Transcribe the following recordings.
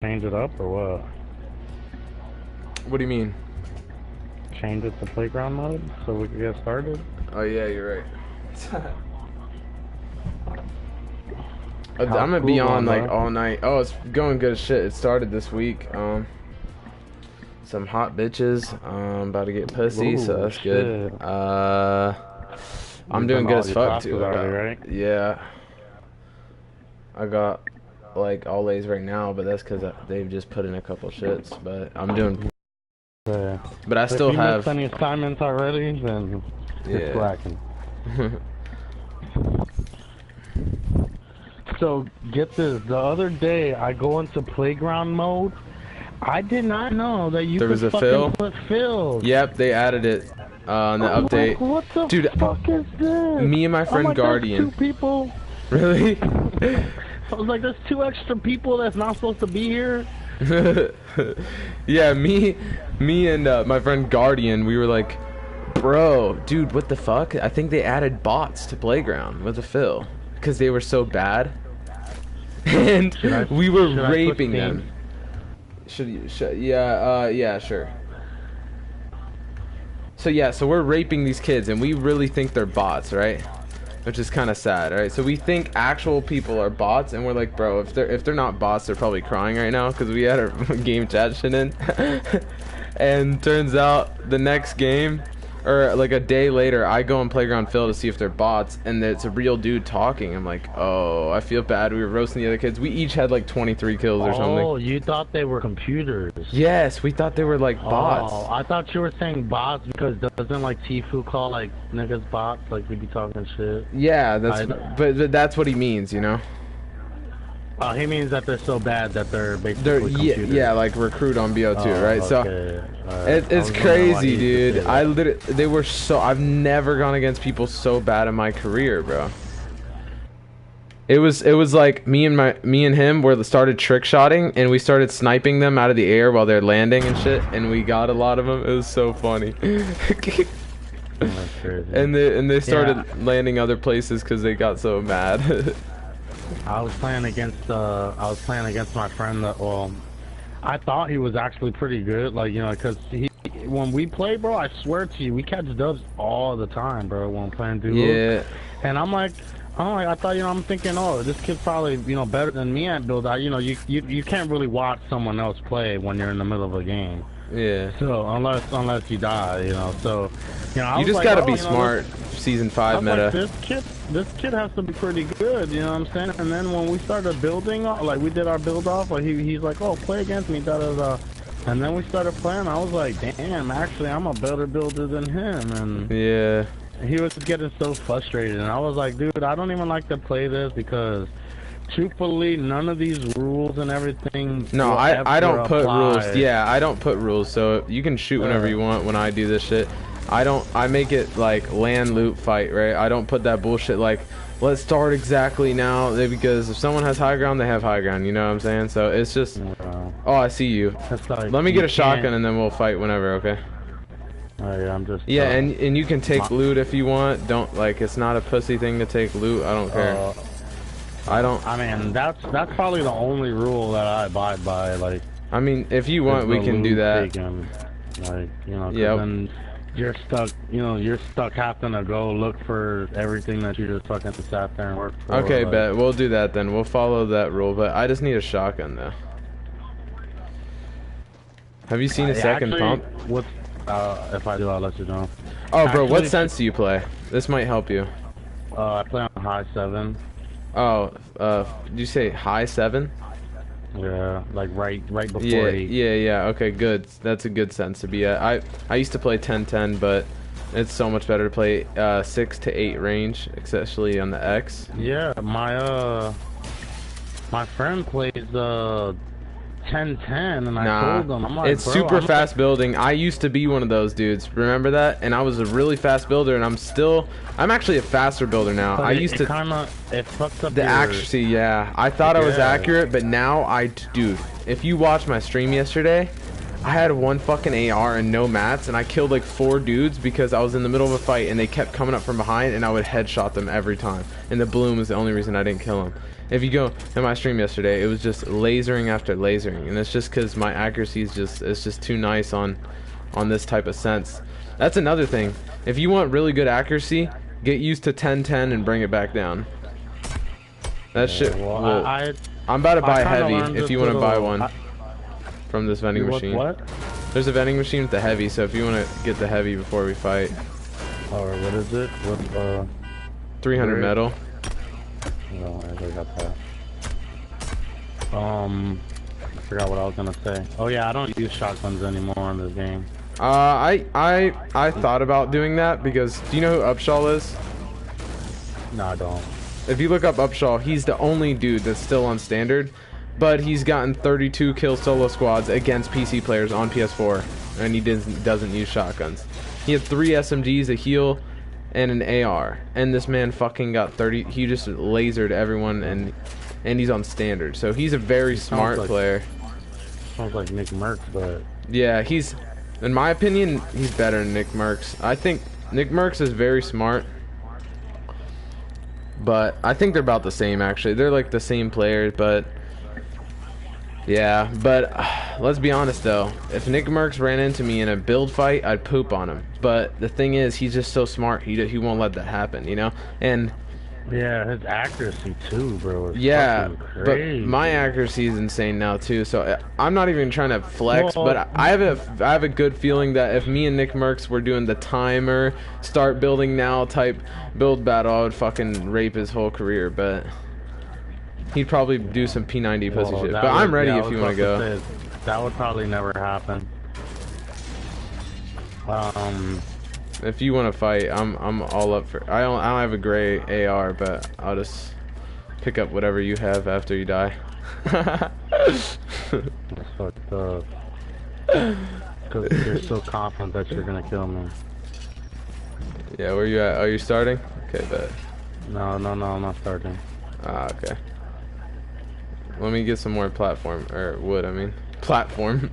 Change it up or what? What do you mean? Change it to playground mode so we can get started? Oh yeah, you're right. I'm How's gonna school be on going, like bro? all night. Oh, it's going good as shit. It started this week. Some hot bitches. About to get pussy, so Ooh, that's good. shit. I'm You've doing done good all as your fuck classes too. already, right? Yeah, I got like all A's right now, but that's because they've just put in a couple shits. But I'm doing. Yeah. But I If still you missed have. any assignments already, then you're Yeah. slacking. So, get this. The other day, I go into playground mode. I did not know that you There could was a fucking fill. put fills. Yep, they added it on the I'm like, update. what the Dude, fuck is this? me and my I'm friend like, there's two Guardian. people. Really? I was like, there's two extra people that's not supposed to be here. Yeah, me and my friend Guardian, we were like, bro, dude, what the fuck? I think they added bots to Playground with a fill because they were so bad, and we were should I raping switch them. teams? Yeah, sure. So we're raping these kids, and we really think they're bots, right? Which is kind of sad, right? So we think actual people are bots, and we're like, bro, if they're not bots, they're probably crying right now because we had our game chat shit in. And turns out the next game, or like a day later, I go on Playground Phil to see if they're bots, and it's a real dude talking. I'm like, oh, I feel bad. We were roasting the other kids. We each had like 23 kills or something. Oh, you thought they were computers. Yes, we thought they were like bots. Oh, I thought you were saying bots because doesn't like Tifu call like niggas bots? Like we be talking shit. Yeah, but that's what he means, you know. Oh, he means that they're so bad that they're basically computers. Yeah, like recruit on BO2, right? So Okay. it's crazy, dude. They were so. I've never gone against people so bad in my career, bro. It was like me and him were started trick shotting, and we started sniping them out of the air while they're landing and shit, and we got a lot of them. It was so funny. That's crazy. And they started landing other places because they got so mad. I was playing against my friend that, well, I thought he was actually pretty good, like, you know, because when we play, bro, I swear to you, we catch dubs all the time, bro, when playing duos. Yeah. And I'm like, I thought, you know, I'm thinking, oh, this kid's probably, you know, better than me at build out. You know, you can't really watch someone else play when you're in the middle of a game. Yeah. So unless you die, you know. So, you know, I You was just like, gotta oh, be you know, smart. Season 5 I was meta. like, this kid has to be pretty good, you know what I'm saying? And then when we started building, like we did our build off, like he's like, oh, play against me, da da da. And then we started playing. I was like, damn, actually, I'm a better builder than him. And Yeah. he was getting so frustrated, and I was like, dude, I don't even like to play this because, truthfully, none of these rules and everything. No, I don't put apply. rules. Yeah, I don't put rules. So you can shoot whenever you want when I do this shit. I make it like land loot fight, right? I don't put that bullshit like let's start exactly now because if someone has high ground, they have high ground. You know what I'm saying? So it's just. Oh, I see you. Like, Let me get a shotgun and then we'll fight whenever. Okay. Oh yeah, I'm just. Yeah, and you can take loot if you want. Don't like it's not a pussy thing to take loot. I don't care. I don't. I mean, that's probably the only rule that I abide by. Like, I mean, if you want, we can do that. Taken. Like, you know, Yep. then you're stuck. You know, you're stuck having to go look for everything that you just fucking sat there and worked for. Okay, like, bet. We'll do that then. We'll follow that rule. But I just need a shotgun though. Have you seen a second pump? If I do, I'll let you know. Oh, bro, what sense do you play? This might help you. I play on high 7. Oh, did you say high 7? Yeah, like right before Yeah, 8. yeah. Okay, good. That's a good sense to be at. I used to play 10-10, but it's so much better to play 6 to 8 range, especially on the X. Yeah, my friend plays 10-10, and I told him, I'm like, it's bro, super fast building. I used to be one of those dudes. Remember that? And I was a really fast builder, and I'm actually a faster builder now. But I it used to it fucks up the your accuracy. Yeah, I thought I was Yeah. accurate, but now dude, if you watch my stream yesterday, I had one fucking AR and no mats, and I killed like 4 dudes because I was in the middle of a fight and they kept coming up from behind, and I would headshot them every time. And the bloom was the only reason I didn't kill them. If you go in my stream yesterday, it was just lasering after lasering, and it's just because my accuracy is just too nice on this type of sense. That's another thing. If you want really good accuracy, get used to 10-10 and bring it back down. That shit. Well, I'm about to buy heavy if you want to buy one. From this vending machine. What? There's a vending machine with the heavy, so if you want to get the heavy before we fight. Or what is it? What, 300 metal. No, I got that. I forgot what I was gonna say. Oh yeah, I don't use shotguns anymore in this game. I thought about doing that because, do you know who Upshaw is? No, I don't. If you look up Upshaw, he's the only dude that's still on standard. But he's gotten 32 kill solo squads against PC players on PS4, and he doesn't use shotguns. He had 3 SMGs, a heal, and an AR, and this man fucking got 30. He just lasered everyone, and he's on standard. So he's a very smart player. Sounds like Nick Merckx, but yeah, he's, in my opinion, he's better than Nick Merckx. I think Nick Merckx is very smart, but I think they're about the same actually. They're like the same players, but. Yeah, but let's be honest though. If Nick Merckx ran into me in a build fight, I'd poop on him. But the thing is, he's just so smart. He won't let that happen, you know. And yeah, his accuracy too, bro. Yeah, but my accuracy is insane now too. So I'm not even trying to flex, but I have a good feeling that if me and Nick Merckx were doing the timer, start building now type build battle, I would fucking rape his whole career. But. He'd probably do some P90 pussy shit, but I'm ready if you want to go. That would probably never happen. If you want to fight, I'm all up for. I don't have a gray AR, but I'll just pick up whatever you have after you die. That's fucked up. Because you're so confident that you're gonna kill me. Yeah, where you at? Are you starting? Okay, bet. No, I'm not starting. Ah, okay. Let me get some more platform, or wood, I mean. Platform.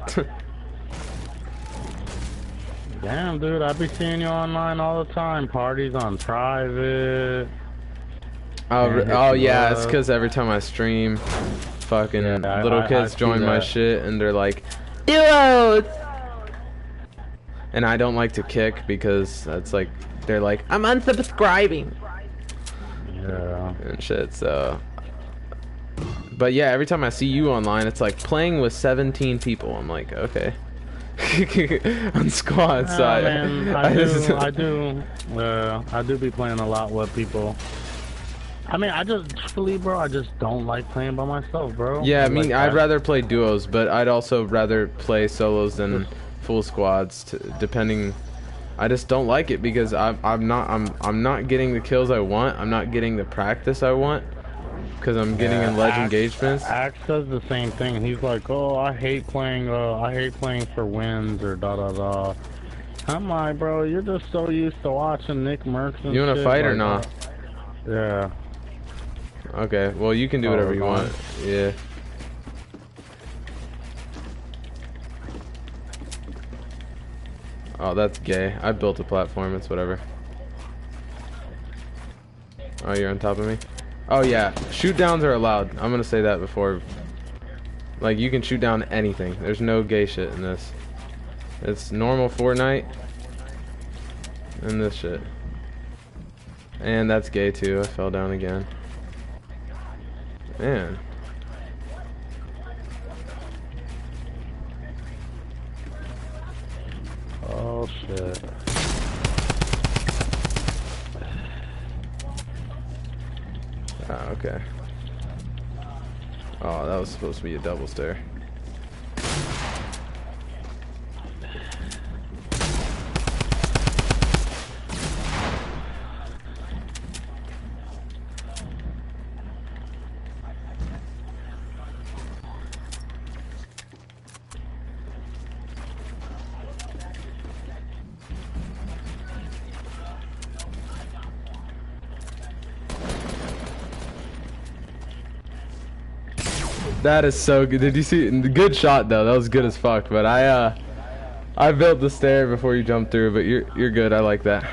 Damn, dude, I be seeing you online all the time. Parties on private. Oh yeah, it's because every time I stream, fucking little kids join my shit, and they're like, duos! And I don't like to kick, because that's like, they're like, I'm unsubscribing. Yeah. And shit, so... But yeah, every time I see you online, it's like playing with 17 people. I'm like, okay. On squad side. Man, I do be playing a lot with people. I mean, I just don't like playing by myself, bro. Yeah, I mean, I'd rather play duos, but I'd also rather play solos than full squads, depending. I just don't like it because I'm not getting the kills I want. I'm not getting the practice I want. Because I'm getting in ledge engagements. Axe does the same thing. He's like, oh, I hate playing for wins or da da da. I'm like, bro, you're just so used to watching Nick Merckx and you want to fight or not? Yeah. Okay, well you can do whatever you want. Yeah. Oh, that's gay. I built a platform. It's whatever. Oh, you're on top of me? Oh yeah, shoot downs are allowed. I'm gonna say that before. Like, you can shoot down anything. There's no gay shit in this. It's normal Fortnite. And this shit. And that's gay too. I fell down again. Man. Oh shit. Ah, okay. Oh, that was supposed to be a double stair. That is so good. Did you see? Good shot though. That was good as fuck. But I I built the stair before you jumped through, but you're good. I like that.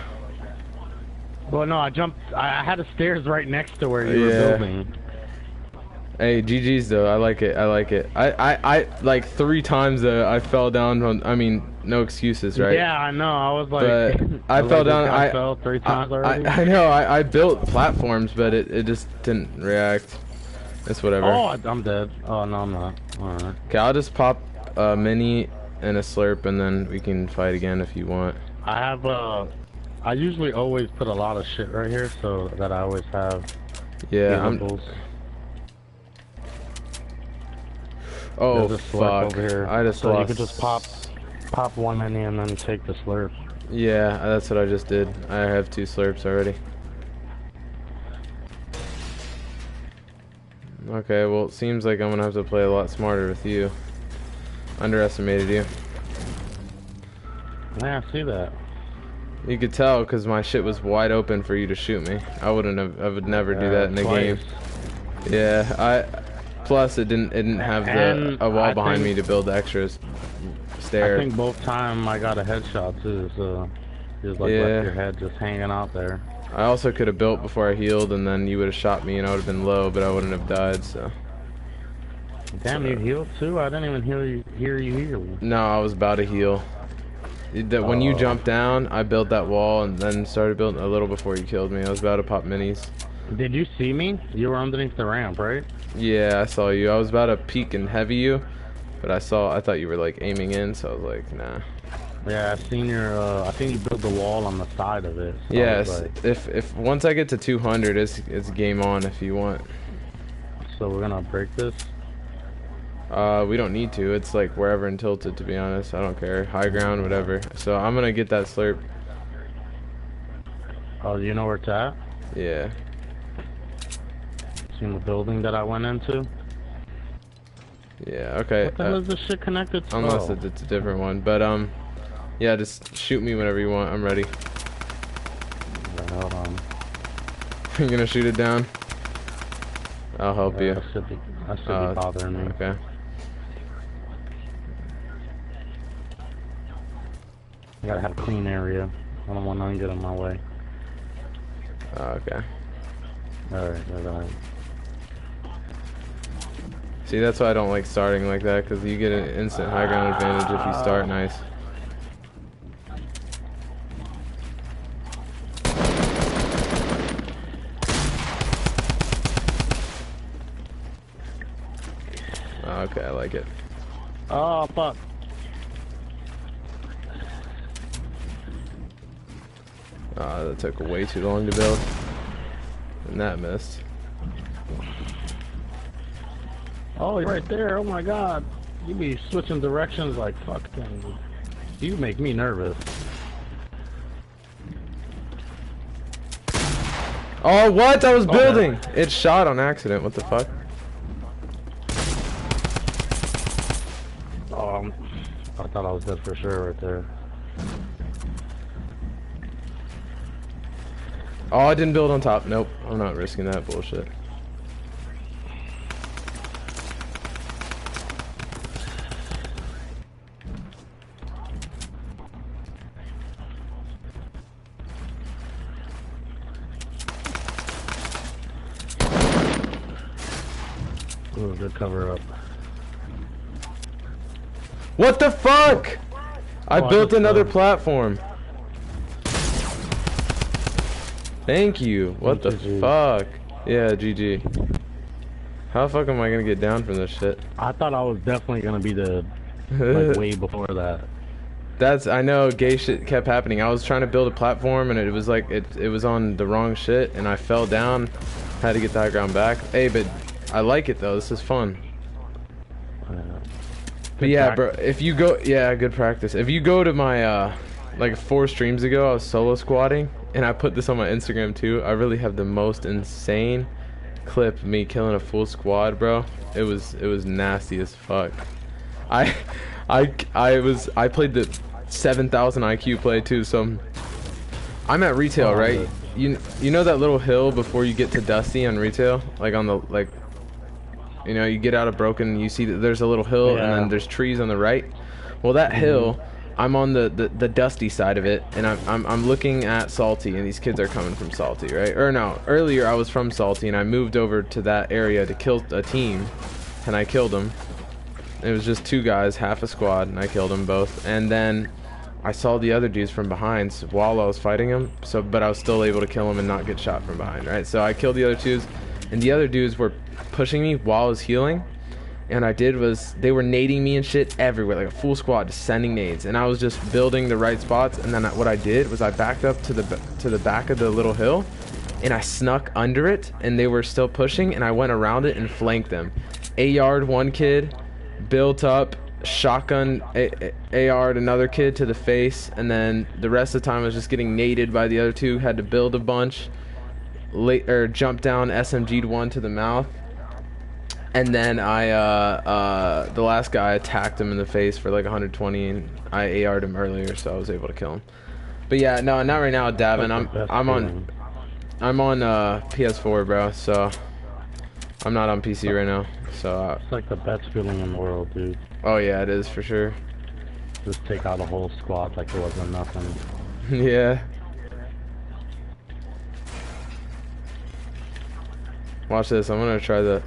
Well, no, I jumped. I had the stairs right next to where you were building. Hey, GG's though. I like it. I like it. I like 3 times I fell down from. I mean, no excuses, right? Yeah, I know. I was like, but I fell down. I fell 3 times already. I know. I built platforms, but it just didn't react. It's whatever. Oh, I'm dead. Oh no, I'm not. Alright. Okay, I'll just pop a mini and a slurp, and then we can fight again if you want. I have I usually always put a lot of shit right here, so that I always have. Yeah, Oh fuck! Over here. I just so lost. You could just pop one mini and then take the slurp. Yeah, that's what I just did. I have 2 slurps already. Okay, well it seems like I'm gonna have to play a lot smarter with you. Underestimated you. Yeah, I see that. You could tell because my shit was wide open for you to shoot me. I would never do that in a game. Yeah, plus it didn't have a wall behind me to build the extras stair. I think both time I got a headshot too, so just like left your head just hanging out there. I also could have built before I healed, and then you would have shot me and I would have been low, but I wouldn't have died, so. Damn, you healed too? I didn't even hear you heal. No, I was about to heal. When you jumped down, I built that wall and then started building a little before you killed me. I was about to pop minis. Did you see me? You were underneath the ramp, right? Yeah, I saw you. I was about to peek and heavy you, but I thought you were like aiming in, so I was like, nah. Yeah, I seen your. I think you built the wall on the side of it. So yes. Like, if once I get to 200, it's game on if you want. So we're gonna break this. We don't need to. It's like wherever and tilted, to be honest. I don't care. High ground, whatever. So I'm gonna get that slurp. Oh, do you know where it's at? Yeah. Seen the building that I went into? Yeah. Okay. What the hell is this shit connected to? Unless it's a different one, but yeah. Just shoot me whenever you want. I'm ready. Right, hold on. You're gonna shoot it down. I'll help you. That should be bothering me. Okay. I gotta have a clean area. I don't want nothing to get in my way. Okay. Alright. See, that's why I don't like starting like that, because you get an instant high ground advantage if you start nice. Okay, I like it. Oh, fuck. That took way too long to build. And that missed. Oh, you're right there. Oh my god. You be switching directions like fucking. You make me nervous. Oh, what? I was building! It shot on accident. What the fuck? I thought I was dead for sure right there. Oh, I didn't build on top. Nope, I'm not risking that bullshit. Ooh, good cover up. What the fuck? I built another platform. Thank you. What the fuck? Yeah, GG. How the fuck am I gonna get down from this shit? I thought I was definitely gonna be the like way before that. I know gay shit kept happening. I was trying to build a platform and it was like it was on the wrong shit and I fell down. Had to get the high ground back. Hey, but I like it though. This is fun. But yeah, bro, if you go, yeah, good practice. If you go to my, like 4 streams ago, I was solo squatting, and I put this on my Instagram too. I really have the most insane clip of me killing a full squad, bro. It was nasty as fuck. I played the 7,000 IQ play too, so I'm at retail, right? You know that little hill before you get to Dusty on retail, like on the you know, you get out of Broken and you see that there's a little hill and then there's trees on the right. Well, that hill, I'm on the dusty side of it, and I'm looking at Salty, and these kids are coming from Salty, right? Or no, earlier I was from Salty, and I moved over to that area to kill a team, and I killed them. It was just 2 guys, half a squad, and I killed them both. And then I saw the other dudes from behind while I was fighting them, but I was still able to kill them and not get shot from behind, right? So I killed the other dudes, and the other dudes were pushing me while I was healing. And I did was, they were nading me and shit everywhere, like a full squad, just sending nades. And I was just building the right spots. And then what I did was I backed up to the back of the little hill, and I snuck under it, and they were still pushing, and I went around it and flanked them. AR'd one kid, built up, shotgun AR'd another kid to the face, and then the rest of the time I was just getting naded by the other 2. Had to build a bunch, jump down, SMG'd one to the mouth. And then the last guy attacked him in the face for like 120, and I AR'd him earlier, so I was able to kill him. But yeah, no, not right now, Davin. I'm on PS4, bro. So I'm not on PC right now. So it's like the best feeling in the world, dude. Oh yeah, it is for sure. Just take out a whole squad like it wasn't nothing. Yeah. Watch this. I'm gonna try the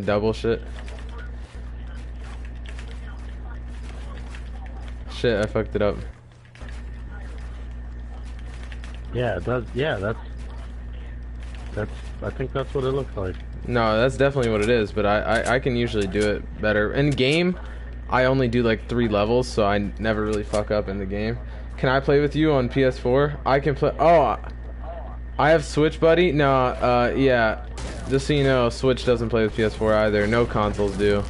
double shit. Shit, I fucked it up. Yeah, it does. Yeah, that's. I think that's what it looks like. No, that's definitely what it is. But I can usually do it better in game. I only do like 3 levels, so I never really fuck up in the game. Can I play with you on PS4? I can play. Oh, I have Switch, buddy. No, yeah. Just so you know, Switch doesn't play with PS4 either. No consoles do.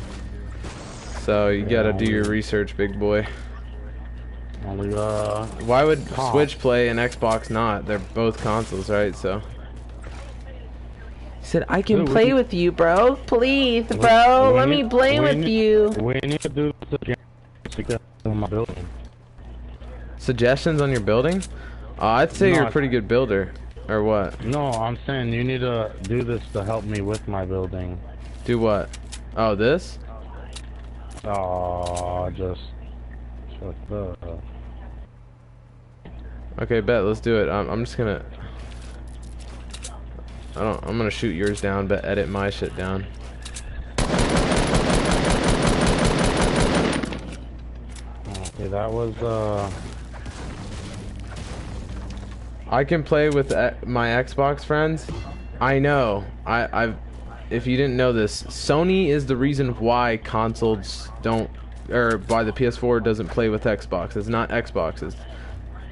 So you gotta do your research, big boy. Only why would Switch play and Xbox not? They're both consoles, right? So. He said, I can play with you, bro. Please, bro. Let me play with you. We need to do suggestions on my building. Suggestions on your building? I'd say you're a pretty good builder. Or what? No, I'm saying you need to do this to help me with my building. Do what? Oh, this? Oh, just shut up. Okay, bet. Let's do it. I'm just gonna. I'm gonna shoot yours down, but edit my shit down. Okay, that was I can play with my Xbox friends. I know. If you didn't know this, Sony is the reason why consoles don't, or why the PS4 doesn't play with Xbox. It's not Xbox's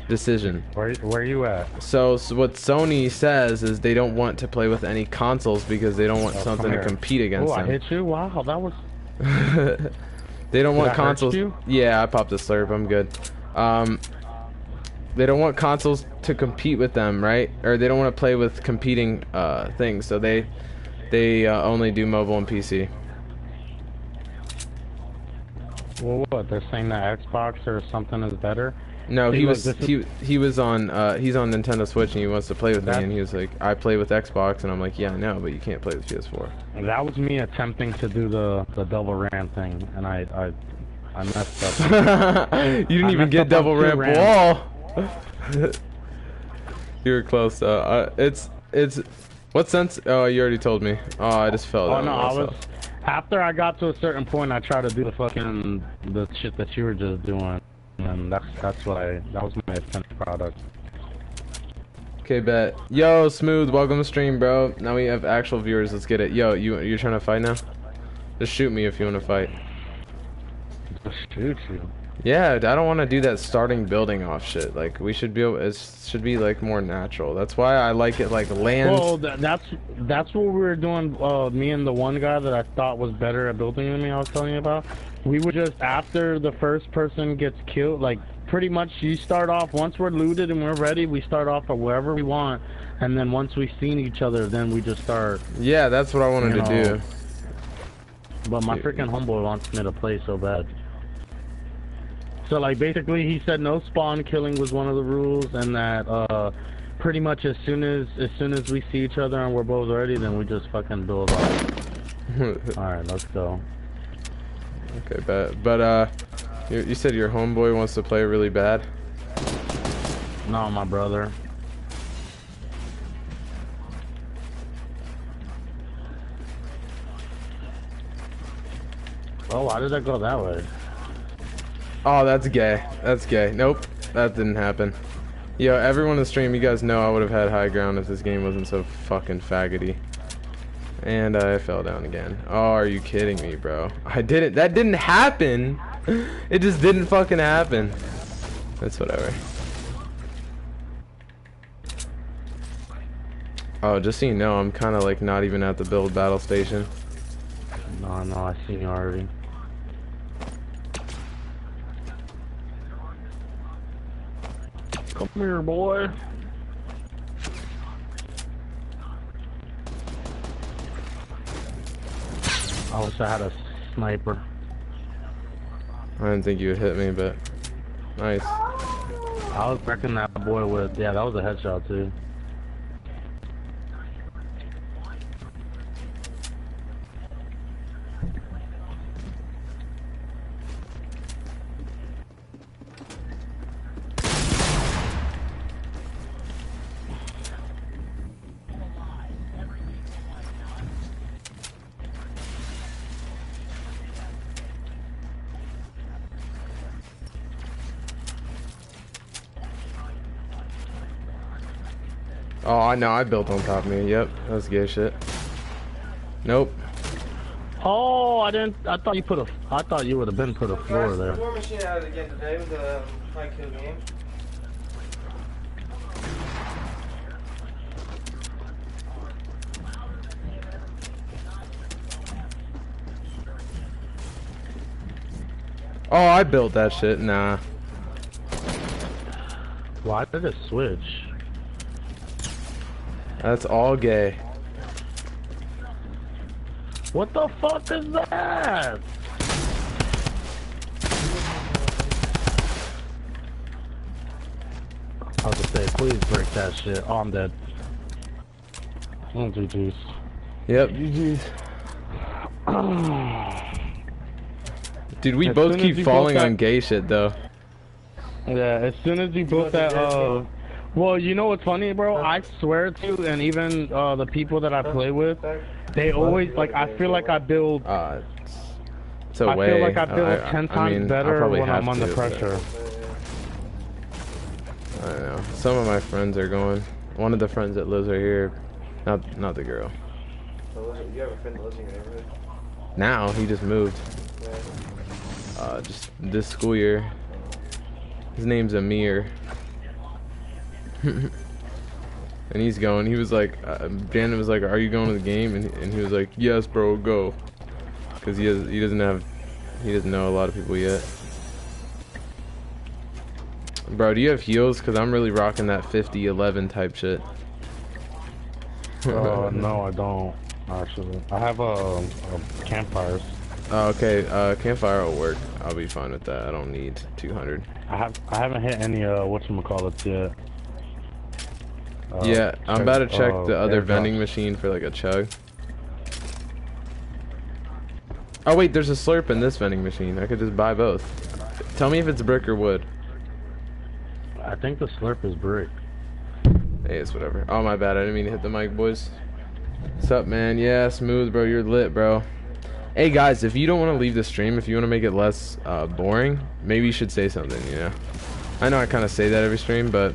decision. Where you at? So what Sony says is they don't want to play with any consoles because they don't want something to compete against them. I hit you? Wow, that was... They don't want consoles. You? Yeah, I popped a slurp. I'm good. They don't want consoles to compete with them, right? Or they don't want to play with competing things, so they only do mobile and PC. Well, what? They're saying that Xbox or something is better? No, he was on he's on Nintendo Switch and he wants to play with me, and he was like, I play with Xbox, and I'm like, yeah, I know, but you can't play with PS4. That was me attempting to do the double ramp thing, and I messed up. You didn't even get double ramp wall. You were close though. It's what sense? Oh, you already told me. Oh, I just fell down. Oh no, I was after I got to a certain point, I tried to do the shit that you were just doing, and that was my finished product. Okay, bet. Yo, Smooth, welcome to stream, bro. Now we have actual viewers. Let's get it. Yo, you're trying to fight now? Just shoot me if you want to fight. Just shoot you. Yeah, I don't want to do that starting building off shit. Like, we should be able, it should be like more natural. That's why I like it like land. Well, that's what we were doing. Me and the one guy that I thought was better at building than me, I was telling you about. We would just, after the first person gets killed, like pretty much you start off, once we're looted and we're ready, we start off at wherever we want, and then once we've seen each other, then we just start. Yeah, that's what I wanted to do. But my freaking homeboy wants me to play so bad. So like basically he said no spawn killing was one of the rules, and that pretty much as soon as we see each other and we're both ready, then we just fucking build up. Alright, let's go. Okay, but you said your homeboy wants to play really bad. No, my brother. Oh, why did that go that way? Oh, that's gay. That's gay. Nope, that didn't happen. Yo, everyone in the stream, you guys know I would have had high ground if this game wasn't so fucking faggoty. And I fell down again. Oh, are you kidding me, bro? I didn't. That didn't happen. It just didn't fucking happen. That's whatever. Oh, just so you know, I'm kind of like not even at the build battle station. No, I seen you already. Come here, boy. I wish I had a sniper. I didn't think you would hit me, but nice. I was wrecking that boy with, yeah, that was a headshot too. Oh, I know. I built on top of me. Yep, that's gay shit. Nope. Oh, I didn't. I thought you put a. I thought you would have been put a floor there. War machine out again today with a high kill game. Oh, I built that shit. Nah. Why did it switch? That's all gay. What the fuck is that? I was gonna say, please break that shit. Oh, I'm dead. Oh, GG's. Yep, GG's. Dude, we As both soon as keep you falling built on that- gay shit, though. Yeah, as soon as you built that, well, you know what's funny, bro? I swear to you, and even the people that I play with, they always, like, I feel like I build, It's a I way. feel like I build 10 I times mean, better I'll probably when have I'm under to, pressure. I don't know. Some of my friends are going. One of the friends that lives right here, not the girl. You have a friend that lives in your neighborhood? Now he just moved. Yeah. Just this school year. His name's Amir. And he's going. He was like, Brandon was like, "Are you going to the game?" And he was like, "Yes, bro, go." Because he doesn't know a lot of people yet. Bro, do you have heals? Because I'm really rocking that 50-11 type shit. No, I don't, actually. I have campfires. Oh, okay, campfire will work. I'll be fine with that. I don't need 200. I haven't hit any whatchamacallits yet. Yeah, I'm about to check the other airdrops. vending machine for like a chug. Oh wait, there's a slurp in this vending machine. I could just buy both. Tell me if it's brick or wood. I think the slurp is brick. Hey, it's whatever. Oh, my bad. I didn't mean to hit the mic, boys. What's up, man? Yeah, smooth, bro. You're lit, bro. Hey, guys, if you don't want to leave the stream, if you want to make it less boring, maybe you should say something, you know? I know I kind of say that every stream, but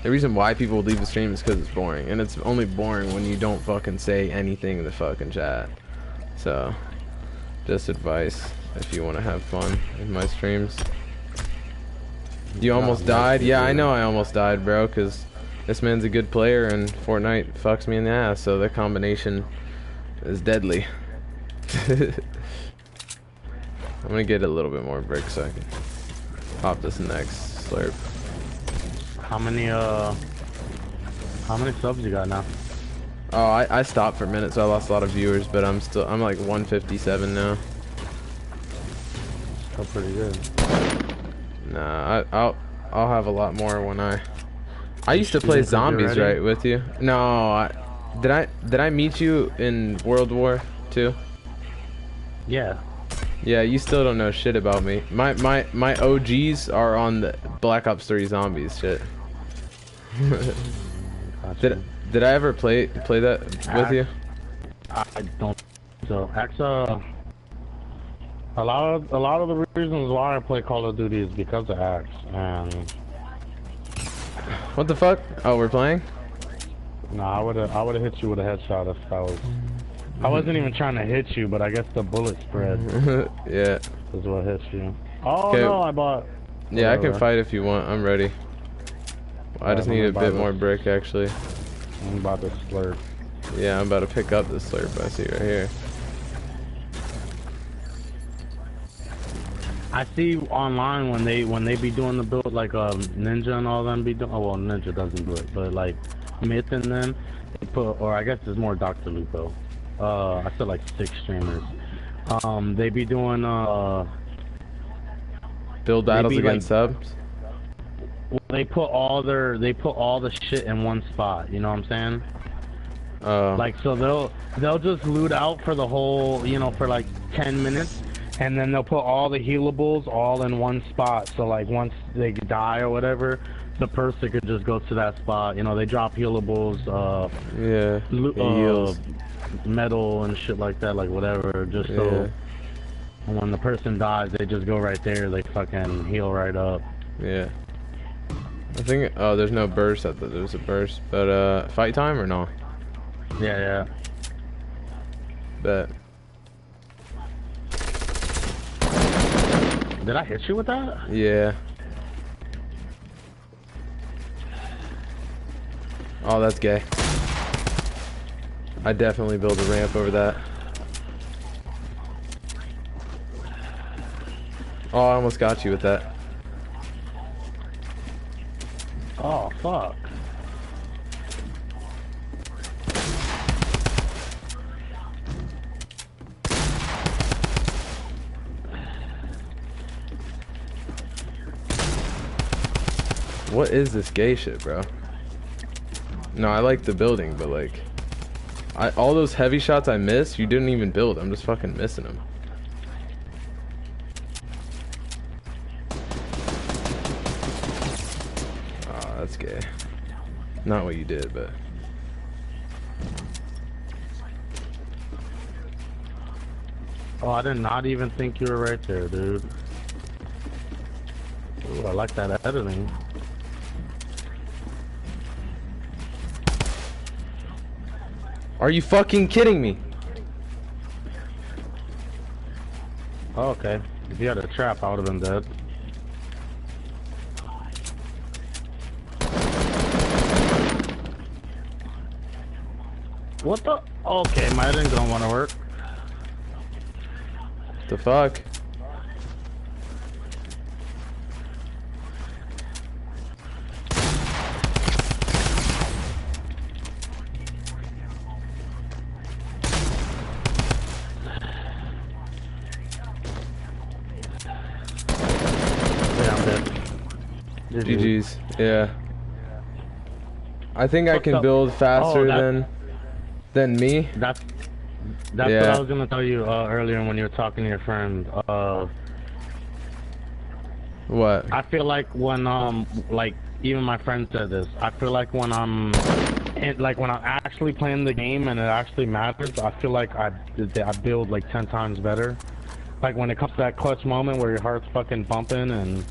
the reason why people leave the stream is because it's boring. And it's only boring when you don't fucking say anything in the fucking chat. So, just advice if you want to have fun in my streams. You almost died? Yeah, I know I almost died, bro, because this man's a good player and Fortnite fucks me in the ass, so the combination is deadly. I'm gonna get a little bit more brick so I can pop this next slurp. How many subs you got now? Oh, I stopped for a minute, so I lost a lot of viewers, but I'm like 157 now. Still pretty good. Nah, I'll have a lot more when I used to play zombies, right, with you. No, did I meet you in World War II? Yeah. Yeah, you still don't know shit about me. My OGs are on the Black Ops 3 zombies shit. Did I ever play that with you? I don't. So, a lot of the reasons why I play Call of Duty is because of Axe. And what the fuck? Oh, we're playing? no, I would have hit you with a headshot if I was. I wasn't even trying to hit you, but I guess the bullet spread. Yeah. Is what hit you. Oh okay. no, I bought. Yeah, whatever. I can fight if you want. I'm ready. I just need a bit more brick, actually. I'm about to slurp. Yeah, I'm about to pick up the slurp. I see right here. I see online when they be doing the build, like Ninja and all them be doing. Oh well, Ninja doesn't do it, but like Myth and them, they put, or I guess it's more Dr. Lupo. I said like 6 streamers. They be doing build battles against subs. They put all the shit in one spot. You know what I'm saying? Like so they'll just loot out for the whole, you know, for like 10 minutes. And then they'll put all the healables all in one spot. So like once they die or whatever, the person could just go to that spot. You know, they drop healables, metal and shit like that, like whatever. Just so when the person dies, they just go right there. They fucking heal right up. Yeah. I think. Oh, there's no burst. I thought there was a burst. But fight time or no? Yeah. Bet. Did I hit you with that? Yeah. Oh, that's gay. I definitely built a ramp over that. Oh, I almost got you with that. Oh, fuck. What is this gay shit, bro? No, I like the building, but like, all those heavy shots I missed, you didn't even build. I'm just fucking missing them. Oh, that's gay. Not what you did, but. Oh, I did not even think you were right there, dude. Ooh, I like that editing. Are you fucking kidding me? Oh, okay. If you had a trap, I would have been dead. What the? Okay, my editing don't want to work. The fuck? GG's, yeah. I think I can build faster than me. That's what I was gonna tell you earlier when you were talking to your friend. What? I feel like when like even my friend said this. I feel like when I'm actually playing the game and it actually matters, I feel like I build like 10 times better. Like when it comes to that clutch moment where your heart's fucking bumping and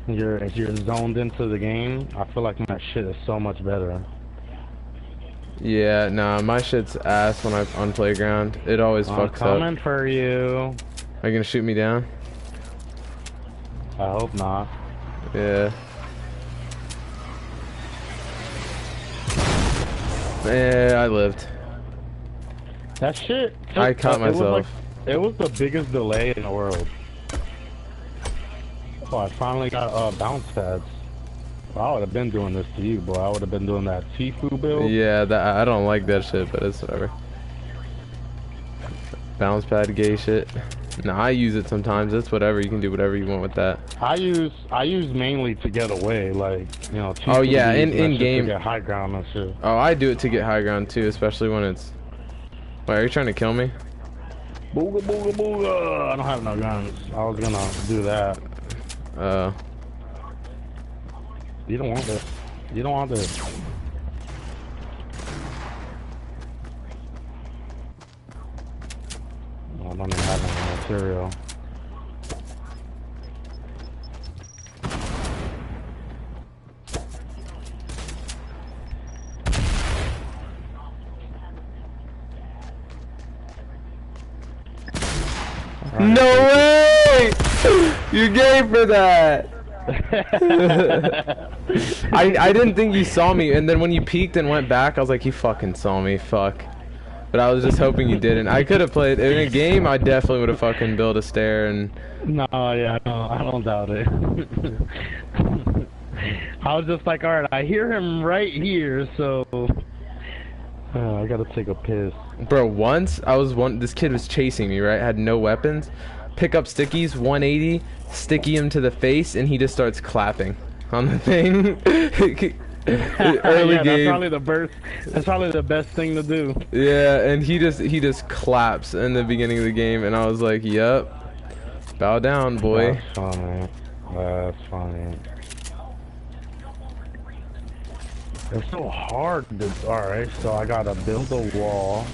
you're zoned into the game, I feel like my shit is so much better. Yeah, nah, my shit's ass when I'm on playground. It always fucks up. I'm coming for you. Are you gonna shoot me down? I hope not. Yeah. Yeah, I lived. That shit. I caught myself. It was the biggest delay in the world. Oh, I finally got bounce pads. I would have been doing this to you, boy. I would have been doing that Tifu build. Yeah, I don't like that shit, but it's whatever. Bounce pad gay shit. No, I use it sometimes. It's whatever. You can do whatever you want with that. I use mainly to get away, like, you know. Tifu oh yeah, in game. To get high ground and shit. Oh, I do it to get high ground too, especially when it's. Wait, are you trying to kill me? Booga booga booga! I don't have no guns. I was gonna do that. You don't want this. You don't want this. I don't even have any material. No way! You're gay for that! I didn't think you saw me, and then when you peeked and went back, I was like, you fucking saw me, fuck. But I was just hoping you didn't. I could have played in a game. I definitely would have fucking built a stair and. No, yeah, no, I don't doubt it. I was just like, all right, I hear him right here, so I gotta take a piss. Bro, once this kid was chasing me, right? Had no weapons. Pick up stickies, 180, sticky him to the face, and he just starts clapping on the thing. Early yeah, game. That's probably the best thing to do. Yeah, and he just claps in the beginning of the game, and I was like, "Yep, bow down, boy." That's funny. That's funny. It's so hard. Alright, so I gotta build a wall,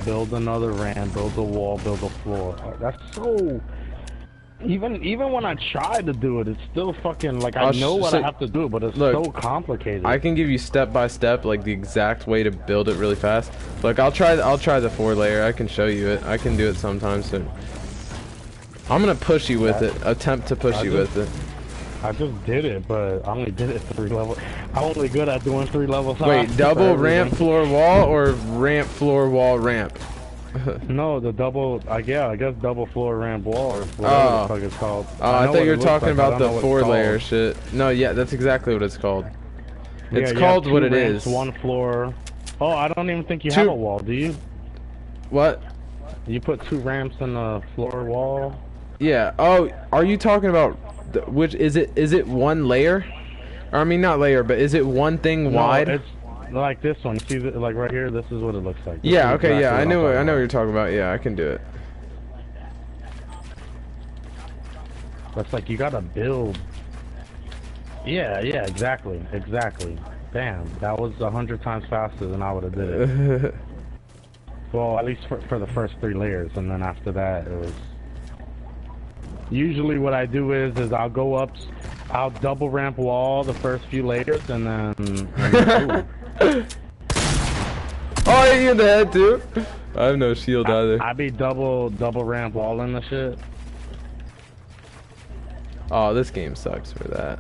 build another ramp, build a wall, build a floor. That's so. Even when I try to do it, it's still fucking like I know what I have to do, but it's so complicated. I can give you step by step, like the exact way to build it really fast. Look, I'll try the 4-layer. I can show you it. I can do it sometimes. So I'm gonna push you with it. Attempt to push you with it. I just did it, but I only did it 3 levels. I'm only good at doing 3 levels. Wait, double ramp floor wall or ramp floor wall ramp? No, the double. Yeah, I guess double floor ramp wall or whatever the fuck it's called. I thought you were talking about the 4-layer shit. No, yeah, that's exactly what it's called. It's called what it is. 1 floor. Oh, I don't even think you have a wall, do you? What? You put 2 ramps in the floor wall? Yeah. Oh, are you talking about which is it? Is it 1 layer? Or, I mean, not layer, but is it one thing wide? It's like this one. See, like right here. This is what it looks like. Yeah. Okay. Yeah. I know what you're talking about. Yeah, I can do it. That's like you gotta build. Yeah. Yeah. Exactly. Exactly. Damn. That was 100 times faster than I would have did it. Well, at least for the first 3 layers, and then after that, it was. Usually, what I do is I'll go up, I'll double ramp wall the first few layers, and then. Oh, I hit you in the head too. I have no shield either. I be double ramp wall in the shit. Oh, this game sucks for that.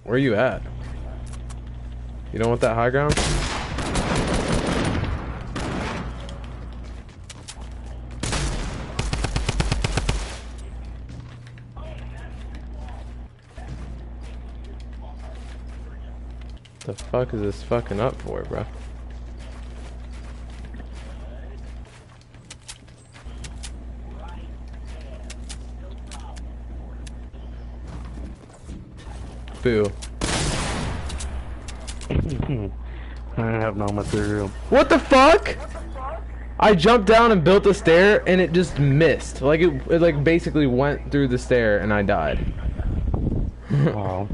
Where you at? You don't want that high ground? The fuck is this fucking up for, bro? Boo. I have no material. What the fuck? I jumped down and built a stair and it just missed. Like it like basically went through the stair and I died. Wow.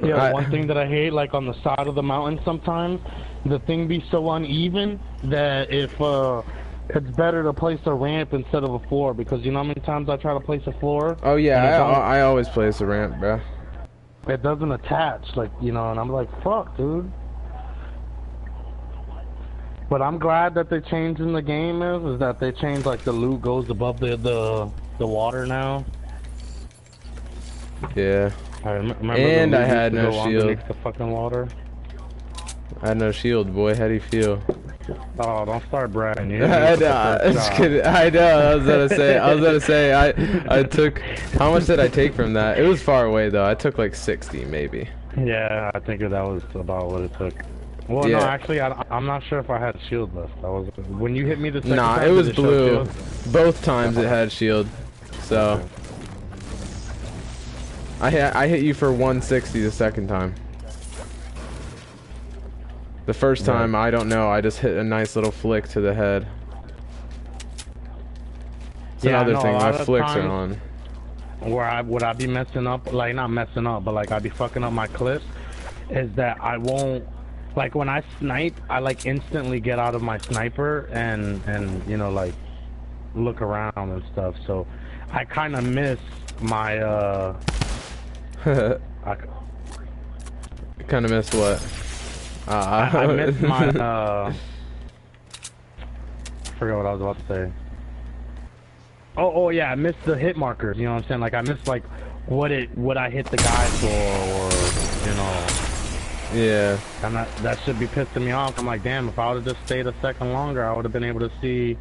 Yeah, one thing that I hate, like on the side of the mountain sometimes, the thing be so uneven that if it's better to place a ramp instead of a floor, because you know how many times I try to place a floor? Oh yeah, I always place a ramp, bro. It doesn't attach, like, you know, and I'm like, fuck, dude. But I'm glad that they changed in the game is that they changed, like, the loot goes above the water now. Yeah. I remember and I had no shield. The fucking water. I had no shield, boy. How do you feel? Oh, don't start bragging. I know. I was gonna say. I took. How much did I take from that? It was far away though. I took like 60 maybe. Yeah, I think that was about what it took. Well, yeah. No, actually, I'm not sure if I had shield left. I was when you hit me the second time. Nah, it was blue. Both times it had shield. So. Okay. I hit you for 160 the second time. The first time, I don't know, I just hit a nice little flick to the head. It's another thing, my flicks are on. Where would I be messing up, like not messing up, but like I'd be fucking up my clips, is that I won't, like when I snipe, I like instantly get out of my sniper and you know, like look around and stuff, so I kind of miss my I kind of miss what? I miss my I forgot what I was about to say. Oh yeah, I missed the hit markers, you know what I'm saying? Like I missed like what I hit the guy for, or you know. Yeah. And that should be pissing me off. I'm like, damn, if I would have just stayed a second longer, I would have been able to see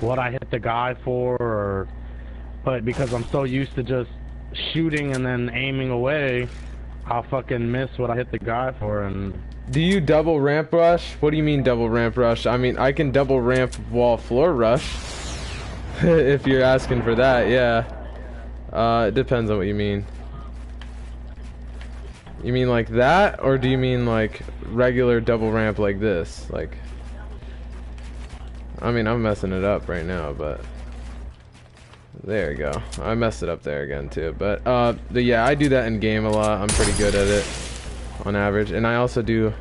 what I hit the guy for, but because I'm so used to just shooting and then aiming away, I'll fucking miss what I hit the guy for. And do you double ramp rush? What do you mean double ramp rush? I mean, I can double ramp wall floor rush. If you're asking for that, yeah. It depends on what you mean. You mean like that, or do you mean like regular double ramp like this? Like, I mean, I'm messing it up right now, but there you go. I messed it up there again too, but yeah, I do that in game a lot. I'm pretty good at it on average, and I also do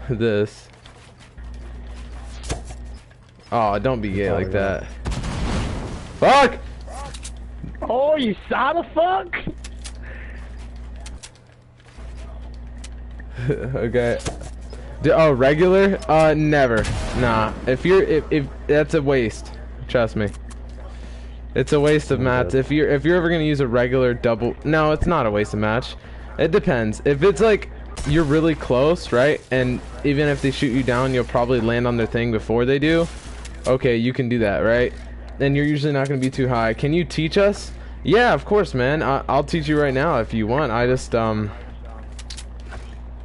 this. Oh, don't be gay like that. Fuck! Oh, you saw the fuck? Okay. Oh, regular? Never. Nah. If that's a waste. Trust me. It's a waste of mats. If you're ever gonna use a regular double, no, it's not a waste of match. It depends. If it's like you're really close, right? And even if they shoot you down, you'll probably land on their thing before they do. Okay, you can do that, right? And you're usually not gonna be too high. Can you teach us? Yeah, of course, man. I'll teach you right now if you want. I just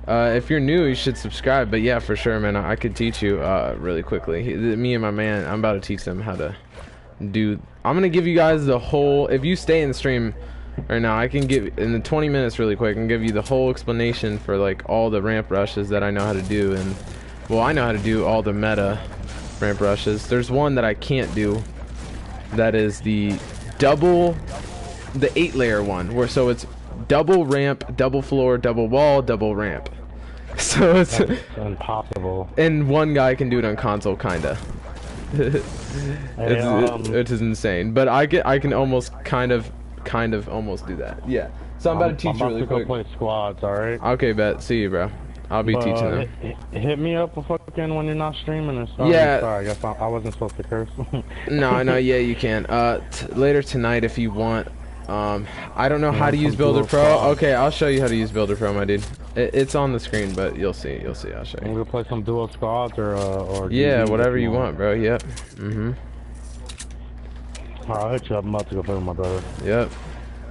if you're new, you should subscribe. But yeah, for sure, man. I could teach you really quickly. Me and my man, I'm about to teach them how to do. I'm gonna give you guys the whole. If you stay in the stream right now, I can give in the 20 minutes really quick and give you the whole explanation for like all the ramp rushes that I know how to do. And well, I know how to do all the meta ramp rushes. There's one that I can't do. That is the 8-layer one, where so it's double ramp, double floor, double wall, double ramp. So it's that's impossible. And one guy can do it on console, kinda. It is insane, but I can almost kind of almost do that. Yeah. So I'm about to teach you really quick. Play squads, all right? Okay, bet. See you, bro. I'll be teaching them. Hit me up fucking when you're not streaming and stuff. Yeah. Sorry, I guess I wasn't supposed to curse. No, yeah, you can. Later tonight if you want. I don't know how to use Builder Pro. Okay, I'll show you how to use Builder Pro, my dude. It's on the screen, but you'll see. I'll show you. I'm gonna play some dual squads or yeah, whatever you want, bro. Yep. Alright, I'll hit you up. I'm about to go play with my brother. Yep.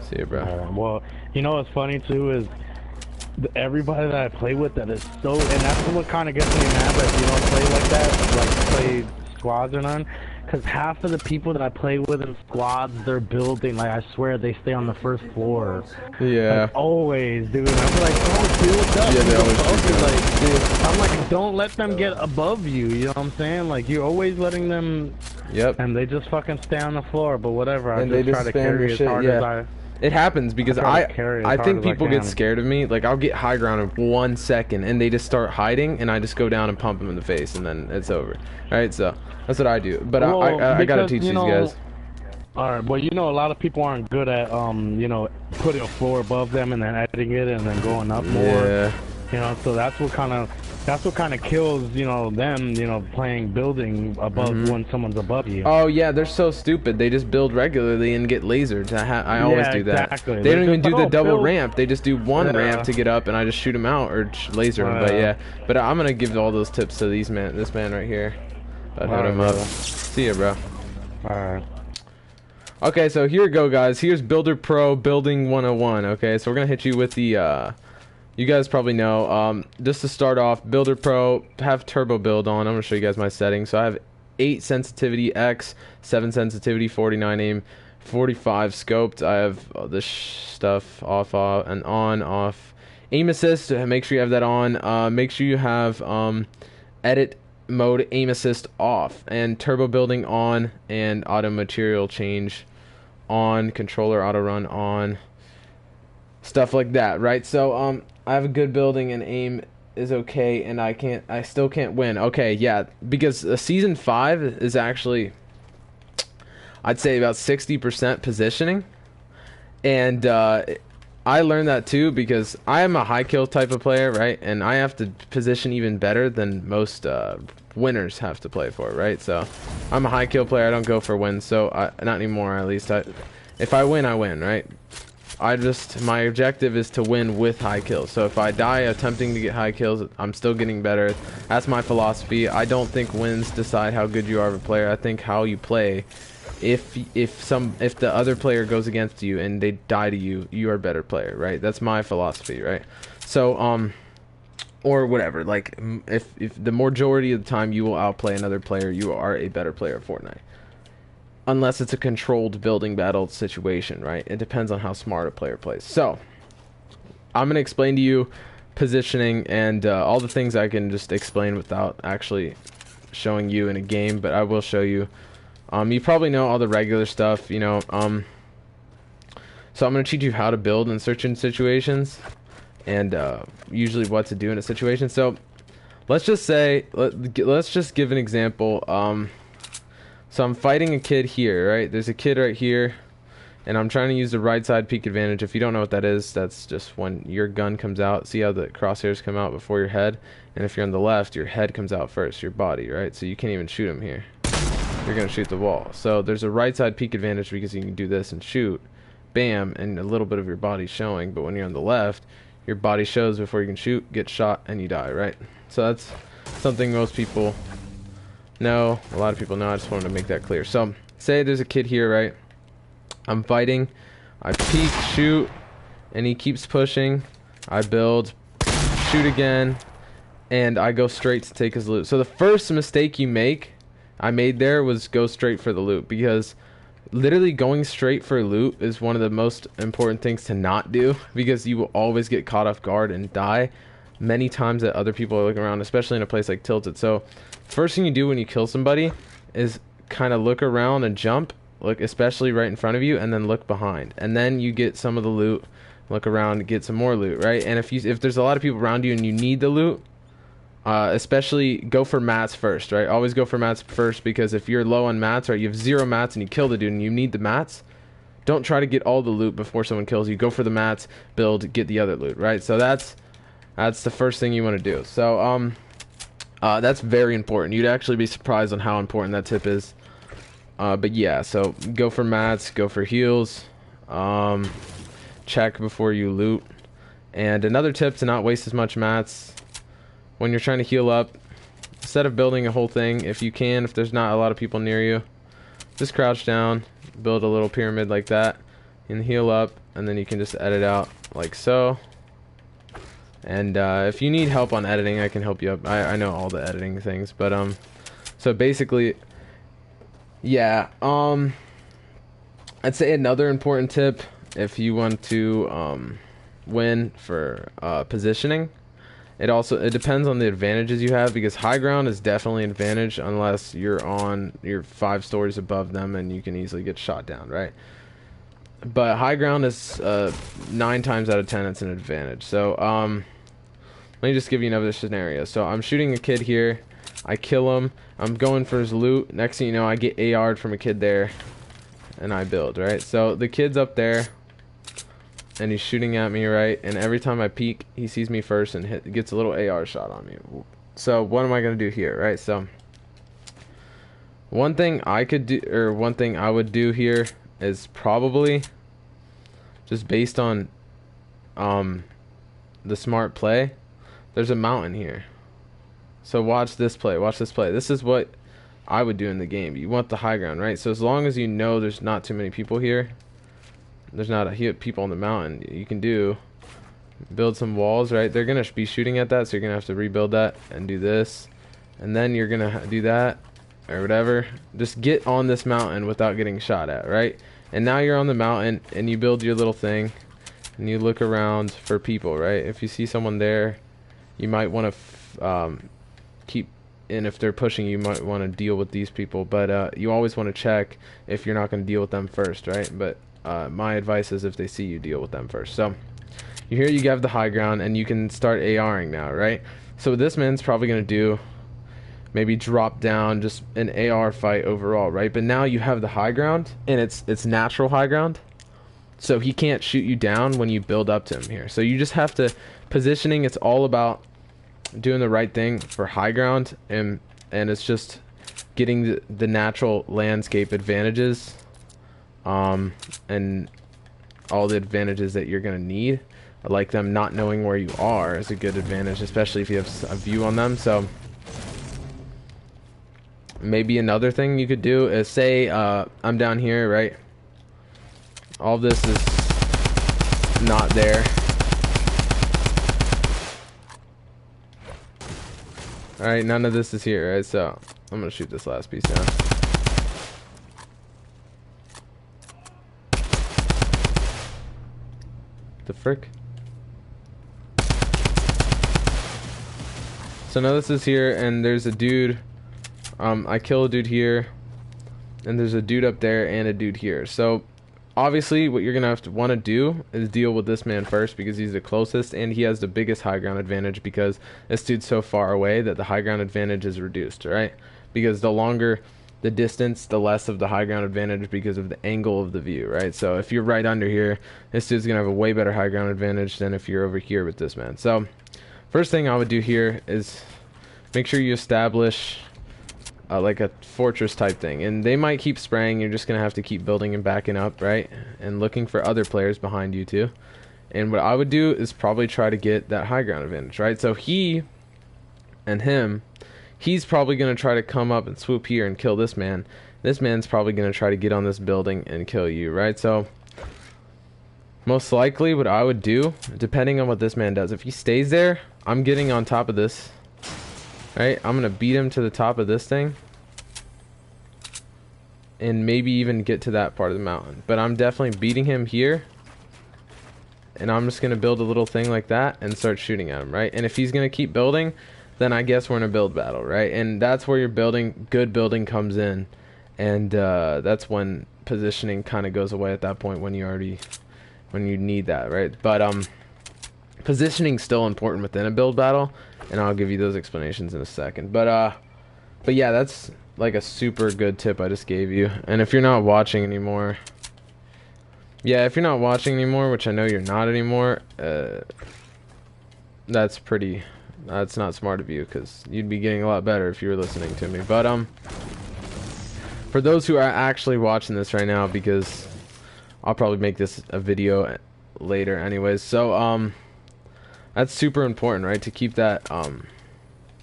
See you, bro. Well, you know what's funny too is everybody that I play with that is so, and that's what kind of gets me mad that you don't play like that, like play squads or none. Because half of the people that I play with in squads, they're building, like, I swear they stay on the first floor. Yeah. Like, always, dude. And I'm like, oh, dude, what's up? Yeah, they always do. Like, dude, I'm like, don't let them get above you, you know what I'm saying? Like, you're always letting them... Yep. And they just fucking stay on the floor, but whatever. And they just try to carry as hard as I... It happens because I think people get scared of me. Like, I'll get high ground in 1 second, and they just start hiding, and I just go down and pump them in the face, and then it's over. Alright, so that's what I do. But well, I gotta teach these guys. Alright, well, you know, a lot of people aren't good at, you know, putting a floor above them and then editing it and then going up more. Yeah. You know, so that's what kind of kills, you know, them, you know, building above when someone's above you. Oh yeah, they're so stupid. They just build regularly and get lasered. I always do that. Exactly. They don't even do the double ramp. They just do one ramp to get up, and I just shoot them out or laser them. But yeah, but I'm gonna give all those tips to this man right here. I'll hit him up. See ya, bro. Alright. Okay, so here we go, guys. Here's Builder Pro Building 101. Okay, so we're gonna hit you with the you guys probably know, just to start off, Builder Pro, have turbo build on. I'm going to show you guys my settings. So I have 8 sensitivity X, 7 sensitivity, 49 aim, 45 scoped. I have this stuff off and on, off, Aim assist, make sure you have that on. Make sure you have edit mode aim assist off, and turbo building on, and auto material change on, controller auto run on, stuff like that, right? So I have a good building and aim is okay, and I still can't win. Okay, yeah, because season 5 is actually, I'd say, about 60% positioning, and I learned that too because I am a high kill type of player, right? And I have to position even better than most winners have to play for, right? So I'm a high kill player. I don't go for wins, so not anymore at least. If I win, I win, right? My objective is to win with high kills. So if I die attempting to get high kills, I'm still getting better. That's my philosophy. I don't think wins decide how good you are of a player. I think how you play. If the other player goes against you and they die to you, you are a better player, right? That's my philosophy, right? So or whatever, like if the majority of the time you will outplay another player, you are a better player at Fortnite. Unless it's a controlled building battle situation, right? It depends on how smart a player plays. So I'm gonna explain to you positioning and all the things I can just explain without actually showing you in a game, but I will show you. You probably know all the regular stuff, you know. So I'm gonna teach you how to build in certain situations, and usually what to do in a situation. So let's just say, let's just give an example. So I'm fighting a kid here, right? There's a kid right here, and I'm trying to use the right side peek advantage. If you don't know what that is, that's just when your gun comes out. See how the crosshairs come out before your head? And if you're on the left, your head comes out first, your body, right? So you can't even shoot him here. You're gonna shoot the wall. So there's a right side peek advantage because you can do this and shoot, bam, and a little bit of your body showing. But when you're on the left, your body shows before you can shoot, get shot, and you die, right? So that's something most people know. A lot of people know. I just wanted to make that clear. So say there's a kid here, right? I'm fighting, I peek, shoot, and he keeps pushing. I build, shoot again, and I go straight to take his loot. So the first mistake I made there was go straight for the loot, because literally going straight for loot is one of the most important things to not do, because you will always get caught off guard and die many times that other people are looking around, especially in a place like Tilted. So first thing you do when you kill somebody is kind of look around and jump, look especially right in front of you, and then look behind, and then you get some of the loot, look around, get some more loot, right? And if there's a lot of people around you and you need the loot, especially go for mats first, right? Always go for mats first, because if you're low on mats, right, you have 0 mats and you kill the dude and you need the mats, don't try to get all the loot before someone kills you. Go for the mats, build, get the other loot, right? So that's the first thing you want to do. So that's very important. You'd actually be surprised on how important that tip is. But yeah, so go for mats, go for heals, check before you loot. And another tip to not waste as much mats when you're trying to heal up, instead of building a whole thing, if you can, if there's not a lot of people near you, just crouch down, build a little pyramid like that, and heal up, and then you can just edit out like so. And if you need help on editing, I can help you up. I know all the editing things, but so basically, yeah, I'd say another important tip if you want to win for positioning. It depends on the advantages you have, because high ground is definitely an advantage unless you're 5 stories above them and you can easily get shot down, right? But high ground is 9 times out of 10 it's an advantage. So let me just give you another scenario. So I'm shooting a kid here, I kill him, I'm going for his loot. Next thing you know, I get AR'd from a kid there, and I build, right? So the kid's up there, and he's shooting at me, right? And every time I peek, he sees me first and gets a little AR shot on me. So what am I gonna do here, right? So one thing I could do, or one thing I would do here, is probably just based on the smart play. There's a mountain here, so watch this play. Watch this play. This is what I would do in the game. You want the high ground, right? So as long as you know there's not too many people here, there's not people on the mountain, you can build some walls, right? They're gonna be shooting at that, so you're gonna have to rebuild that and do this, and then you're gonna do that or whatever. Just get on this mountain without getting shot at, right? And now you're on the mountain and you build your little thing, and you look around for people, right? If you see someone there, you might want to keep, and if they're pushing you might want to deal with these people, but you always want to check if you're not going to deal with them first, right? But my advice is if they see you, deal with them first. So here you have the high ground, and you can start ARing now, right? So what this man's probably going to do, maybe drop down, just an AR fight overall, right? But now you have the high ground, and it's natural high ground, so he can't shoot you down when you build up to him here. So you just have to, positioning, it's all about doing the right thing for high ground, and it's just getting the natural landscape advantages, and all the advantages that you're gonna need, like them not knowing where you are is a good advantage, especially if you have a view on them. So maybe another thing you could do is say I'm down here, right? All this is not there. Alright, none of this is here, right? So I'm gonna shoot this last piece down. The frick? So now this is here, and there's a dude. I kill a dude here, and there's a dude up there and a dude here. So obviously what you're gonna have to want to do is deal with this man first, because he's the closest and he has the biggest high ground advantage, because this dude's so far away that the high ground advantage is reduced, right? Because the longer the distance, the less of the high ground advantage because of the angle of the view, right? So if you're right under here, this dude's gonna have a way better high ground advantage than if you're over here with this man. So first thing I would do here is make sure you establish like a fortress type thing, and they might keep spraying. You're just gonna have to keep building and backing up, right? And looking for other players behind you too. And what I would do is probably try to get that high ground advantage, right? So he and him, he's probably gonna try to come up and swoop here and kill this man. This man's probably gonna try to get on this building and kill you, right? So most likely what I would do, depending on what this man does, if he stays there, I'm getting on top of this, right? I'm gonna beat him to the top of this thing and maybe even get to that part of the mountain, but I'm definitely beating him here, and I'm just gonna build a little thing like that and start shooting at him, right? And if he's gonna keep building, then I guess we're in a build battle, right? And that's where your good building comes in, and that's when positioning kind of goes away at that point, when you need that, right? But positioning's still important within a build battle, and I'll give you those explanations in a second. But yeah, that's like a super good tip I just gave you. And if you're not watching anymore, if you're not watching anymore, which I know you're not anymore, that's not smart of you, because you'd be getting a lot better if you were listening to me. But for those who are actually watching this right now, because I'll probably make this a video later anyways, so that's super important, right? To keep that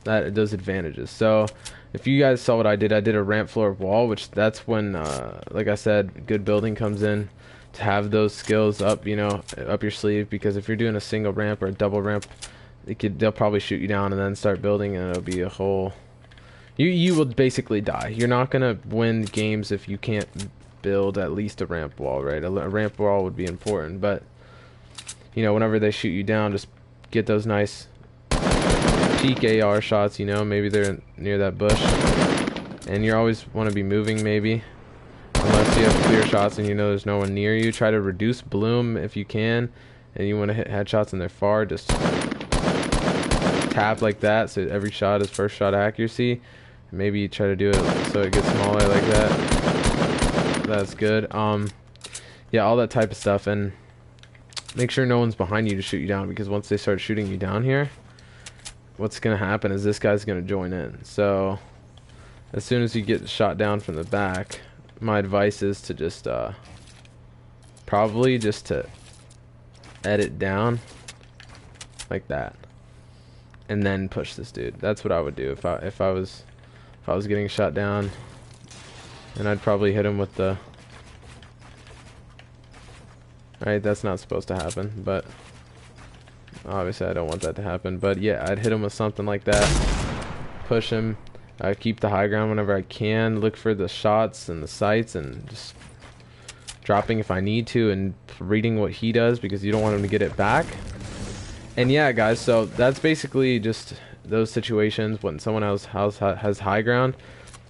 those advantages. So if you guys saw what I did a ramp floor wall, which that's when like I said, good building comes in, to have those skills up, up your sleeve, because if you're doing a single ramp or a double ramp, they'll probably shoot you down and then start building, and it'll be a whole, you will basically die. You're not gonna win games if you can't build at least a ramp wall, right? A ramp wall would be important, but whenever they shoot you down, just get those nice peak AR shots, maybe they're near that bush, and you always want to be moving, maybe, unless you have clear shots and there's no one near you. Try to reduce bloom if you can, and you want to hit headshots and they're far, just tap like that, so every shot is first shot accuracy. Maybe you try to do it so it gets smaller like that. That's good. Yeah, all that type of stuff, and make sure no one's behind you to shoot you down, because once they start shooting you down here, what's gonna happen is this guy's gonna join in. So as soon as you get shot down from the back, my advice is to just probably just to edit down like that, and then push this dude. That's what I would do if I was getting shot down, and I'd probably hit him with the. Alright, that's not supposed to happen, but obviously I don't want that to happen. But yeah, I'd hit him with something like that, push him, keep the high ground whenever I can, look for the shots and the sights, and just dropping if I need to, and reading what he does because you don't want him to get it back. And yeah, guys, so that's basically just those situations when someone else has high ground.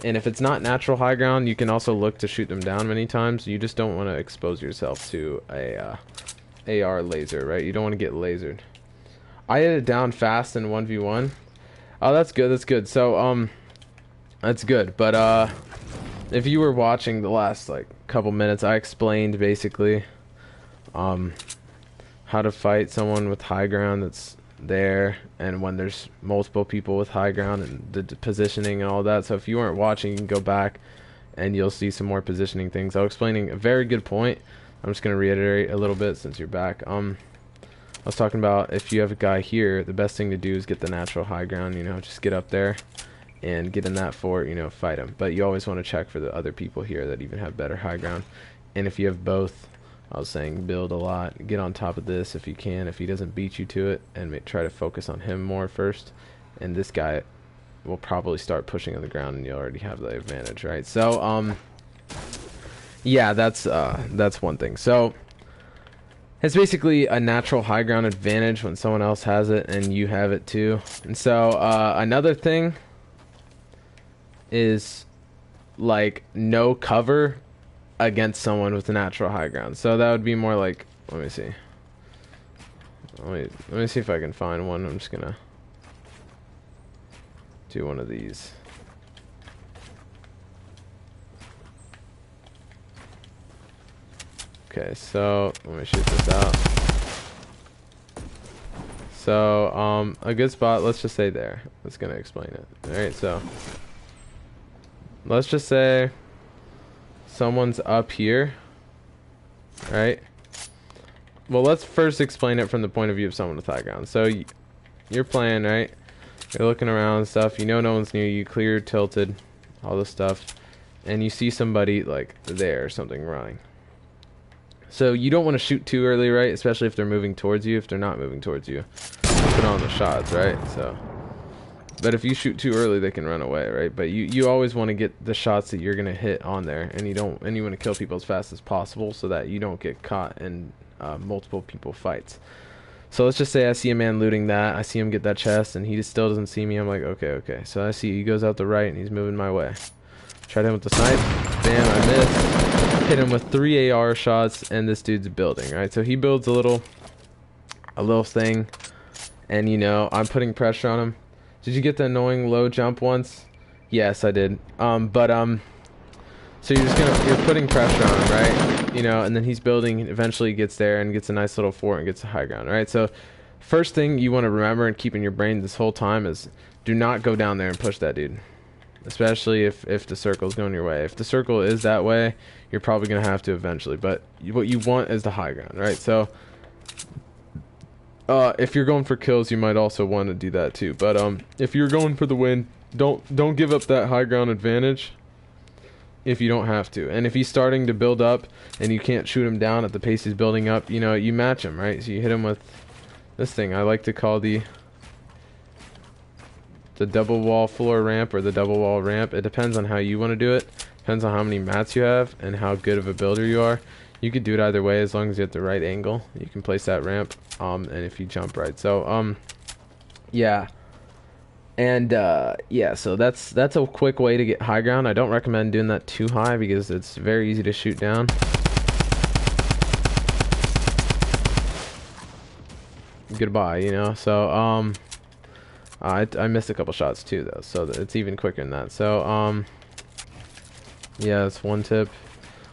And if it's not natural high ground, you can also look to shoot them down many times. You just don't want to expose yourself to a AR laser, right? You don't want to get lasered. I hit it down fast in 1v1. Oh, that's good. That's good. So that's good. But if you were watching the last like couple minutes, I explained basically how to fight someone with high ground that's there, and when there's multiple people with high ground, and the positioning and all that. So if you weren't watching, you can go back and you'll see some more positioning things. I was explaining a very good point. I'm just going to reiterate a little bit since you're back. I was talking about if you have a guy here, the best thing to do is get the natural high ground, you know, just get up there and get in that fort, you know, fight him. But you always want to check for the other people here that even have better high ground. And if you have both, I was saying build a lot, get on top of this if you can, if he doesn't beat you to it, and try to focus on him more first. And this guy will probably start pushing on the ground and you'll already have the advantage, right? So yeah, that's one thing. So it's basically a natural high ground advantage when someone else has it and you have it too. And so another thing is like no cover against someone with a natural high ground. So that would be more like, let me see. Let me see if I can find one. I'm just gonna do one of these. Okay, so let me shoot this out. So a good spot, let's just say there. That's gonna explain it. Alright, so let's just say someone's up here, right? Well, let's first explain it from the point of view of someone with high ground. So you're playing, right? You're looking around and stuff. You know no one's near you, clear, tilted, all this stuff. And you see somebody like there or something running. So you don't want to shoot too early, right? Especially if they're moving towards you. If they're not moving towards you, put on the shots, right? So, but if you shoot too early, they can run away, right? But you always want to get the shots that you're gonna hit on there, and you want to kill people as fast as possible so that you don't get caught in multiple people fights. So let's just say I see a man looting that. I see him get that chest, and he just still doesn't see me. I'm like, okay. So I see he goes out the right, and he's moving my way. Tried him with the snipe. Bam, I missed. Hit him with 3 AR shots, and this dude's building, right? So he builds a little thing, and you know I'm putting pressure on him. Did you get the annoying low jump once? Yes, I did. So you're putting pressure on him, right? You know, and then he's building, and eventually gets there and gets a nice little fort and gets a high ground, right? So first thing you want to remember and keep in your brain this whole time is do not go down there and push that dude. Especially if the circle's going your way. If the circle is that way, you're probably going to have to eventually. But what you want is the high ground, right? So if you're going for kills, you might also want to do that too. But if you're going for the win, don't give up that high ground advantage if you don't have to. And if he's starting to build up and you can't shoot him down at the pace he's building up, you know, you match him, right? So you hit him with this thing I like to call the double wall floor ramp or the double wall ramp. It depends on how you want to do it. Depends on how many mats you have and how good of a builder you are. You could do it either way as long as you have the right angle. You can place that ramp and if you jump right. So yeah. And yeah, so that's a quick way to get high ground. I don't recommend doing that too high because it's very easy to shoot down. Goodbye, you know. So I missed a couple shots too though, so it's even quicker than that. So yeah, that's one tip.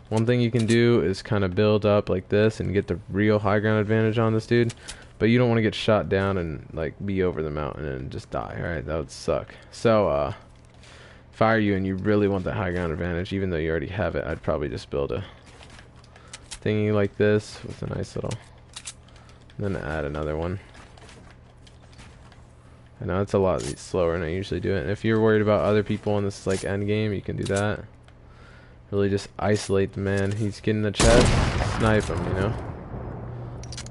One thing you can do is kind of build up like this and get the real high ground advantage on this dude, but you don't want to get shot down and like be over the mountain and just die. All right, that would suck. So if I were you and you really want that high ground advantage, even though you already have it, I'd probably just build a thingy like this with a nice little, and then add another one. I know it's a lot slower than I usually do it. And if you're worried about other people in this like end game, you can do that. Really just isolate the man. He's getting the chest, snipe him, you know.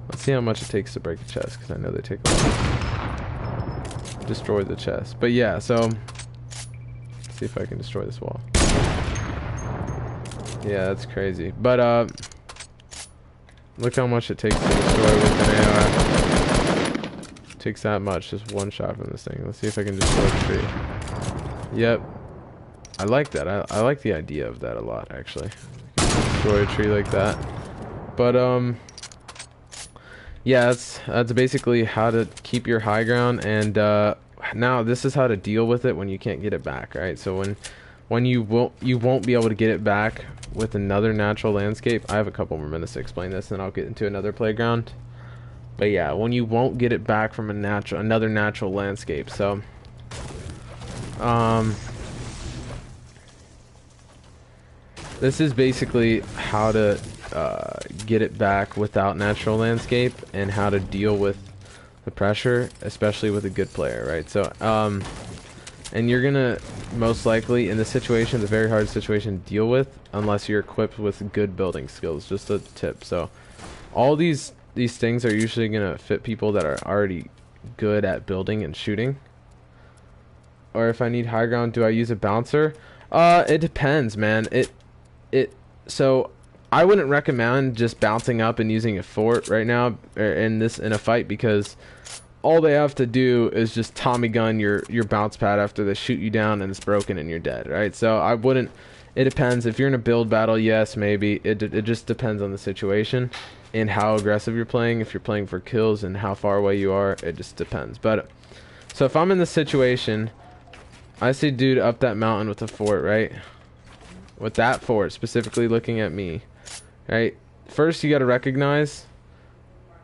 Let's see how much it takes to break the chest, because I know they take a lot. Destroy the chest. But yeah, so let's see if I can destroy this wall. Yeah, that's crazy. But Look how much it takes to destroy with an AR. It takes that much, just one shot from this thing. Let's see if I can destroy the tree. Yep. I like that. I like the idea of that a lot, actually. Destroy a tree like that. But, yeah, that's basically how to keep your high ground, and, now this is how to deal with it when you can't get it back, right? So when you won't be able to get it back with another natural landscape. I have a couple more minutes to explain this, and I'll get into another playground. But yeah, when you won't get it back from another natural landscape. So this is basically how to get it back without natural landscape, and how to deal with the pressure, especially with a good player, right? So and you're gonna most likely, in this situation, it's a very hard situation to deal with unless you're equipped with good building skills. Just a tip. So all these things are usually gonna fit people that are already good at building and shooting. Or if I need high ground, do I use a bouncer? It depends, man. So I wouldn't recommend just bouncing up and using a fort right now, or in a fight, because all they have to do is just Tommy gun your bounce pad after they shoot you down and it's broken and you're dead, right? So I wouldn't. It depends. If you're in a build battle, yes, maybe. It just depends on the situation and how aggressive you're playing. If you're playing for kills and how far away you are, it just depends. But so if I'm in this situation, I see dude up that mountain with a fort, right? With that fort specifically looking at me, right? First, you got to recognize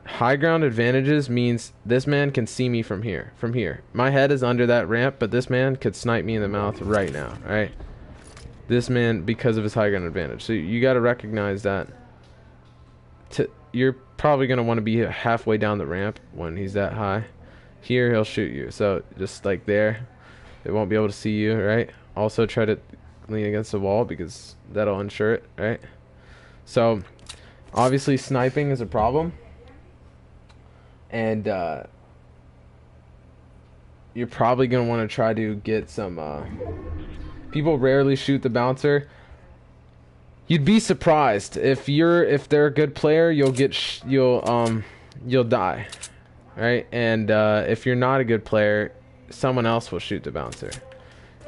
high ground advantages means this man can see me from here. My head is under that ramp, but this man could snipe me in the mouth right now, right? This man, because of his high ground advantage. So you got to recognize that. You're probably going to want to be halfway down the ramp when he's that high. Here, he'll shoot you. So just like there, they won't be able to see you, right? Also try to lean against the wall, because that'll ensure it, right? So obviously sniping is a problem. And you're probably going to want to try to get some people rarely shoot the bouncer. You'd be surprised if they're a good player, you'll die, right? And if you're not a good player, someone else will shoot the bouncer.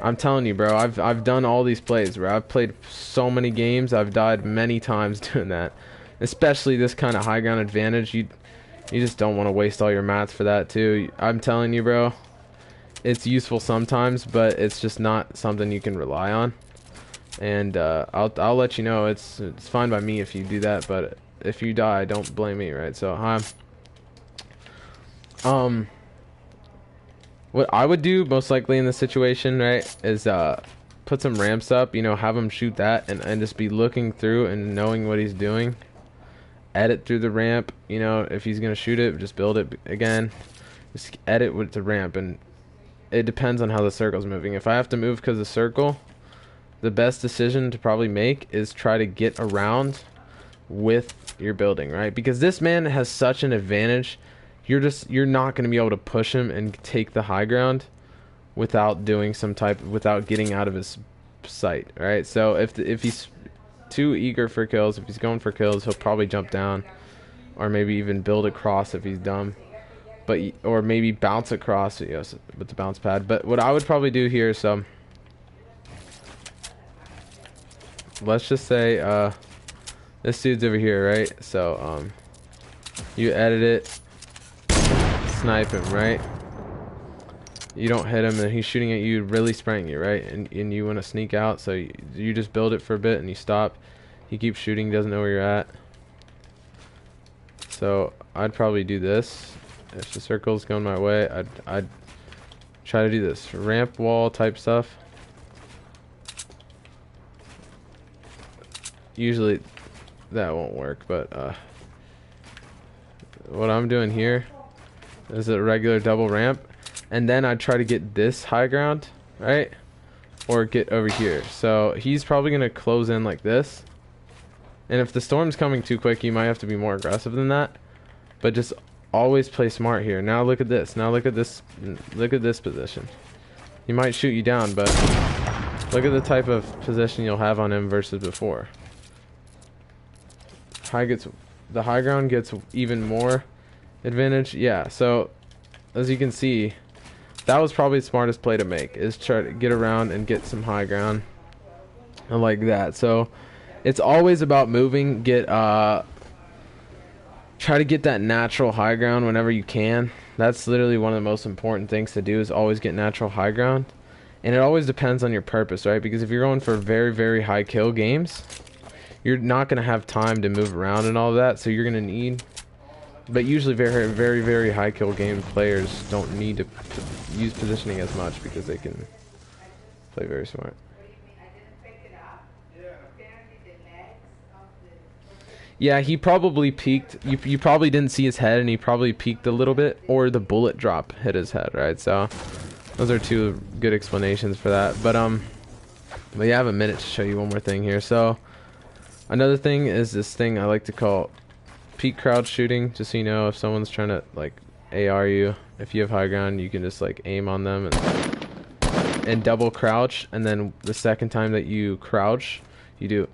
I'm telling you, bro, I've done all these plays, bro. I've played so many games. I've died many times doing that. Especially this kind of high ground advantage. You just don't want to waste all your mats for that too. I'm telling you, bro, it's useful sometimes, but it's just not something you can rely on. And I'll let you know. It's fine by me if you do that, but if you die, don't blame me, right? So what I would do most likely in this situation, right, is put some ramps up, you know, have him shoot that, and just be looking through and knowing what he's doing. Edit through the ramp, you know, if he's gonna shoot it, just build it again. Just edit with the ramp, and it depends on how the circle's moving. If I have to move because of the circle, the best decision to probably make is try to get around with your building, right? Because this man has such an advantage. You're not going to be able to push him and take the high ground without getting out of his sight, right? So if he's too eager for kills, if he's going for kills, he'll probably jump down, or maybe even build across if he's dumb, or maybe bounce across, yes, with the bounce pad. But what I would probably do here, so let's just say this dude's over here, right? So you edit it, snipe him, right? You don't hit him, and he's shooting at you, really spraying you, right? And you want to sneak out, so you just build it for a bit and you stop. He keeps shooting, doesn't know where you're at. So I'd probably do this. If the circle's going my way, I'd try to do this ramp wall type stuff. Usually that won't work, but what I'm doing here is a regular double ramp, and then I try to get this high ground, right, or get over here. So he's probably gonna close in like this, and if the storm's coming too quick, you might have to be more aggressive than that, but just always play smart here. Now look at this, look at this position. He might shoot you down, but look at the type of position you'll have on him versus before. High gets the high ground gets even more advantage. Yeah, so as you can see, that was probably the smartest play to make, is try to get around and get some high ground like that. So it's always about moving, try to get that natural high ground whenever you can. That's literally one of the most important things to do, is always get natural high ground. And it always depends on your purpose, right? Because if you're going for very, very high kill games, you're not going to have time to move around and all that, so you're going to need... But usually very, very, very high kill game players don't need to use positioning as much because they can play very smart. Yeah, he probably peeked. You probably didn't see his head, and he probably peeked a little bit, or the bullet drop hit his head, right? So those are two good explanations for that. But yeah, I have a minute to show you one more thing here. So another thing is this thing I like to call peak crouch shooting. Just so you know, if someone's trying to like AR you, if you have high ground, you can just like aim on them and double crouch, and then the second time that you crouch, you do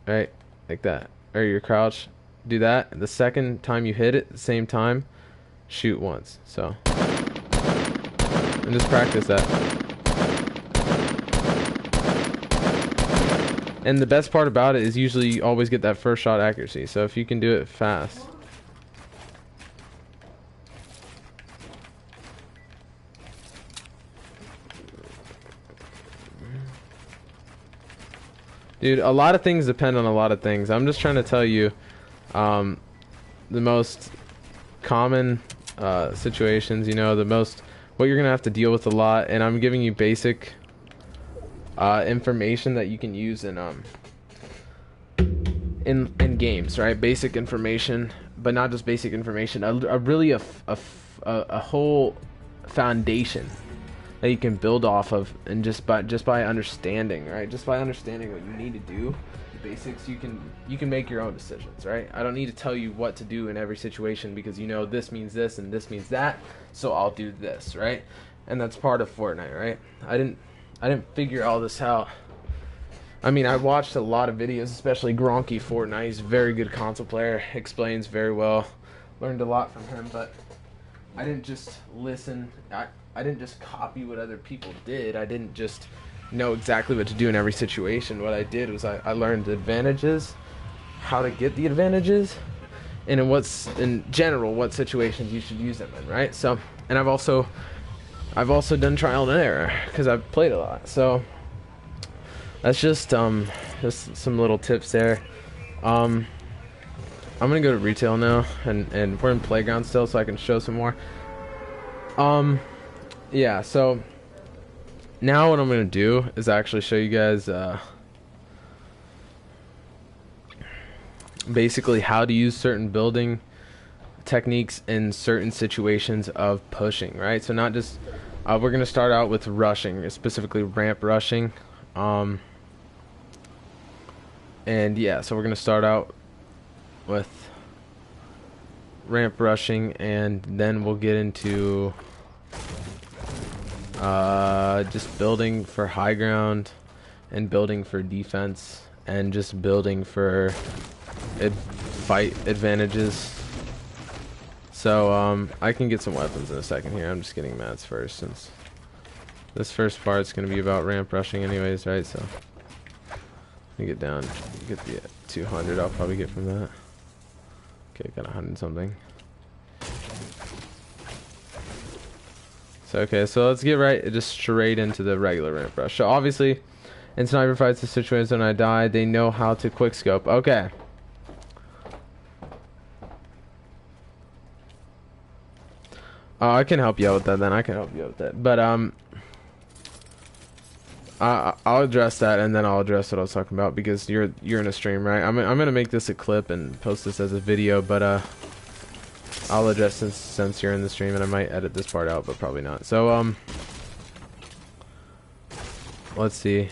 right like that. Or your crouch, do that. The second time you hit it, at the same time, shoot once. So, and just practice that. And the best part about it is usually you always get that first shot accuracy. So if you can do it fast. Dude, a lot of things depend on a lot of things. I'm just trying to tell you the most common situations, you know, what you're going to have to deal with a lot. And I'm giving you basic information that you can use in games, right? Basic information, but not just basic information. A whole foundation that you can build off of, and just by understanding, right? Just by understanding what you need to do, the basics, you can make your own decisions, right? I don't need to tell you what to do in every situation, because you know this means this and this means that, so I'll do this, right? And that's part of Fortnite, right? I didn't figure all this out. I mean, I watched a lot of videos, especially Gronky Fortnite. He's a very good console player, explains very well, learned a lot from him, but I didn't just listen. I didn't just copy what other people did. I didn't just know exactly what to do in every situation. What I did was I learned the advantages, how to get the advantages, and in general what situations you should use them in, right? So, and I've also done trial and error because I've played a lot. So that's just some little tips there. I'm gonna go to retail now, and we're in playground still, so I can show some more. Yeah, so now what I'm going to do is actually show you guys basically how to use certain building techniques in certain situations of pushing, right? So not just, we're going to start out with rushing, specifically ramp rushing. And yeah, so we're going to start out with ramp rushing, and then we'll get into just building for high ground, and building for defense, and just building for fight advantages. So I can get some weapons in a second here. I'm just getting mats first, since this first part's gonna be about ramp rushing anyways, right? So let me get down, get the 200 I'll probably get from that. Okay, got 100 something. So okay, so let's get just straight into the regular ramp rush. So obviously, in sniper fights, the situation when I die, they know how to quick scope. Okay. I can help you out with that then. I can help you out with that. But I'll address that, and then I'll address what I was talking about, because you're in a stream, right? I'm gonna make this a clip and post this as a video, but I'll address since you're in the stream, and I might edit this part out, but probably not. So let's see.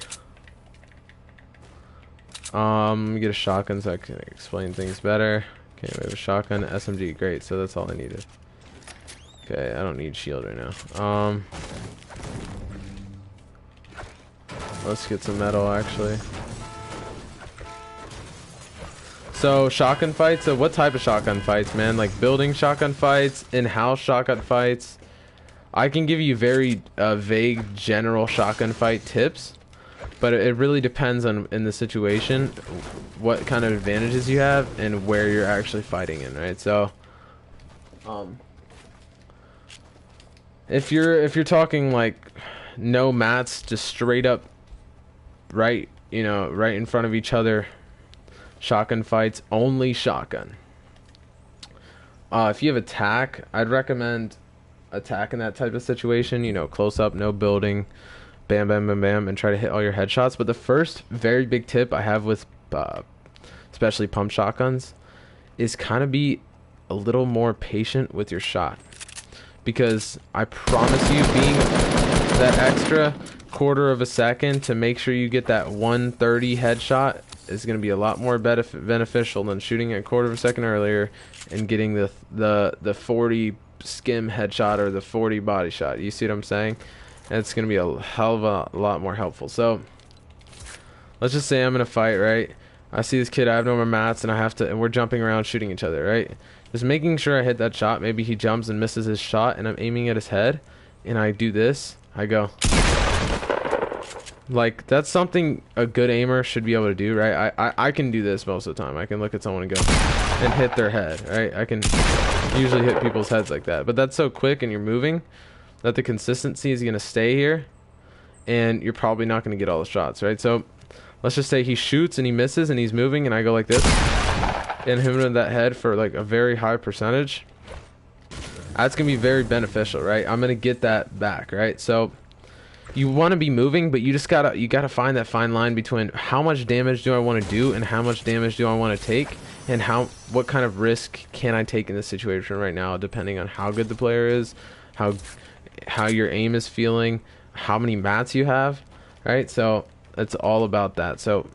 Let me get a shotgun so I can explain things better. Okay, we have a shotgun, SMG, great. So that's all I needed. Okay, I don't need shield right now. Let's get some metal actually. So shotgun fights. So what type of shotgun fights, man? Like building shotgun fights, in-house shotgun fights. I can give you very vague general shotgun fight tips, but it really depends on in the situation, what kind of advantages you have and where you're actually fighting in, right? So, if you're talking like no mats, just straight up, right, you know, right in front of each other, shotgun fights, only shotgun. If you have attack, I'd recommend attack in that type of situation, you know, close up, no building, bam bam bam bam, and try to hit all your headshots. But the first very big tip I have with especially pump shotguns is kind of be a little more patient with your shot, because I promise you, being that extra quarter of a second to make sure you get that 130 headshot is going to be a lot more beneficial than shooting a quarter of a second earlier and getting the 40 skim headshot or the 40 body shot. You see what I'm saying? And it's gonna be a hell of a lot more helpful. So let's just say I'm in a fight, right? I see this kid, I have no more mats, and and we're jumping around shooting each other, right? Just making sure I hit that shot. Maybe he jumps and misses his shot, and I'm aiming at his head, and I do this. I go, like, that's something a good aimer should be able to do, right? I can do this most of the time. I can look at someone and go and hit their head, right? I can usually hit people's heads like that, but that's so quick and you're moving that the consistency is going to stay here, and you're probably not going to get all the shots, right? So let's just say he shoots and he misses and he's moving, and I go like this and him in that head for like a very high percentage. That's going to be very beneficial, right? I'm going to get that back, right? So you want to be moving, but you gotta find that fine line between how much damage do I want to do and how much damage do I want to take, and what kind of risk can I take in this situation right now, depending on how good the player is, how your aim is feeling, how many mats you have, right? So it's all about that. So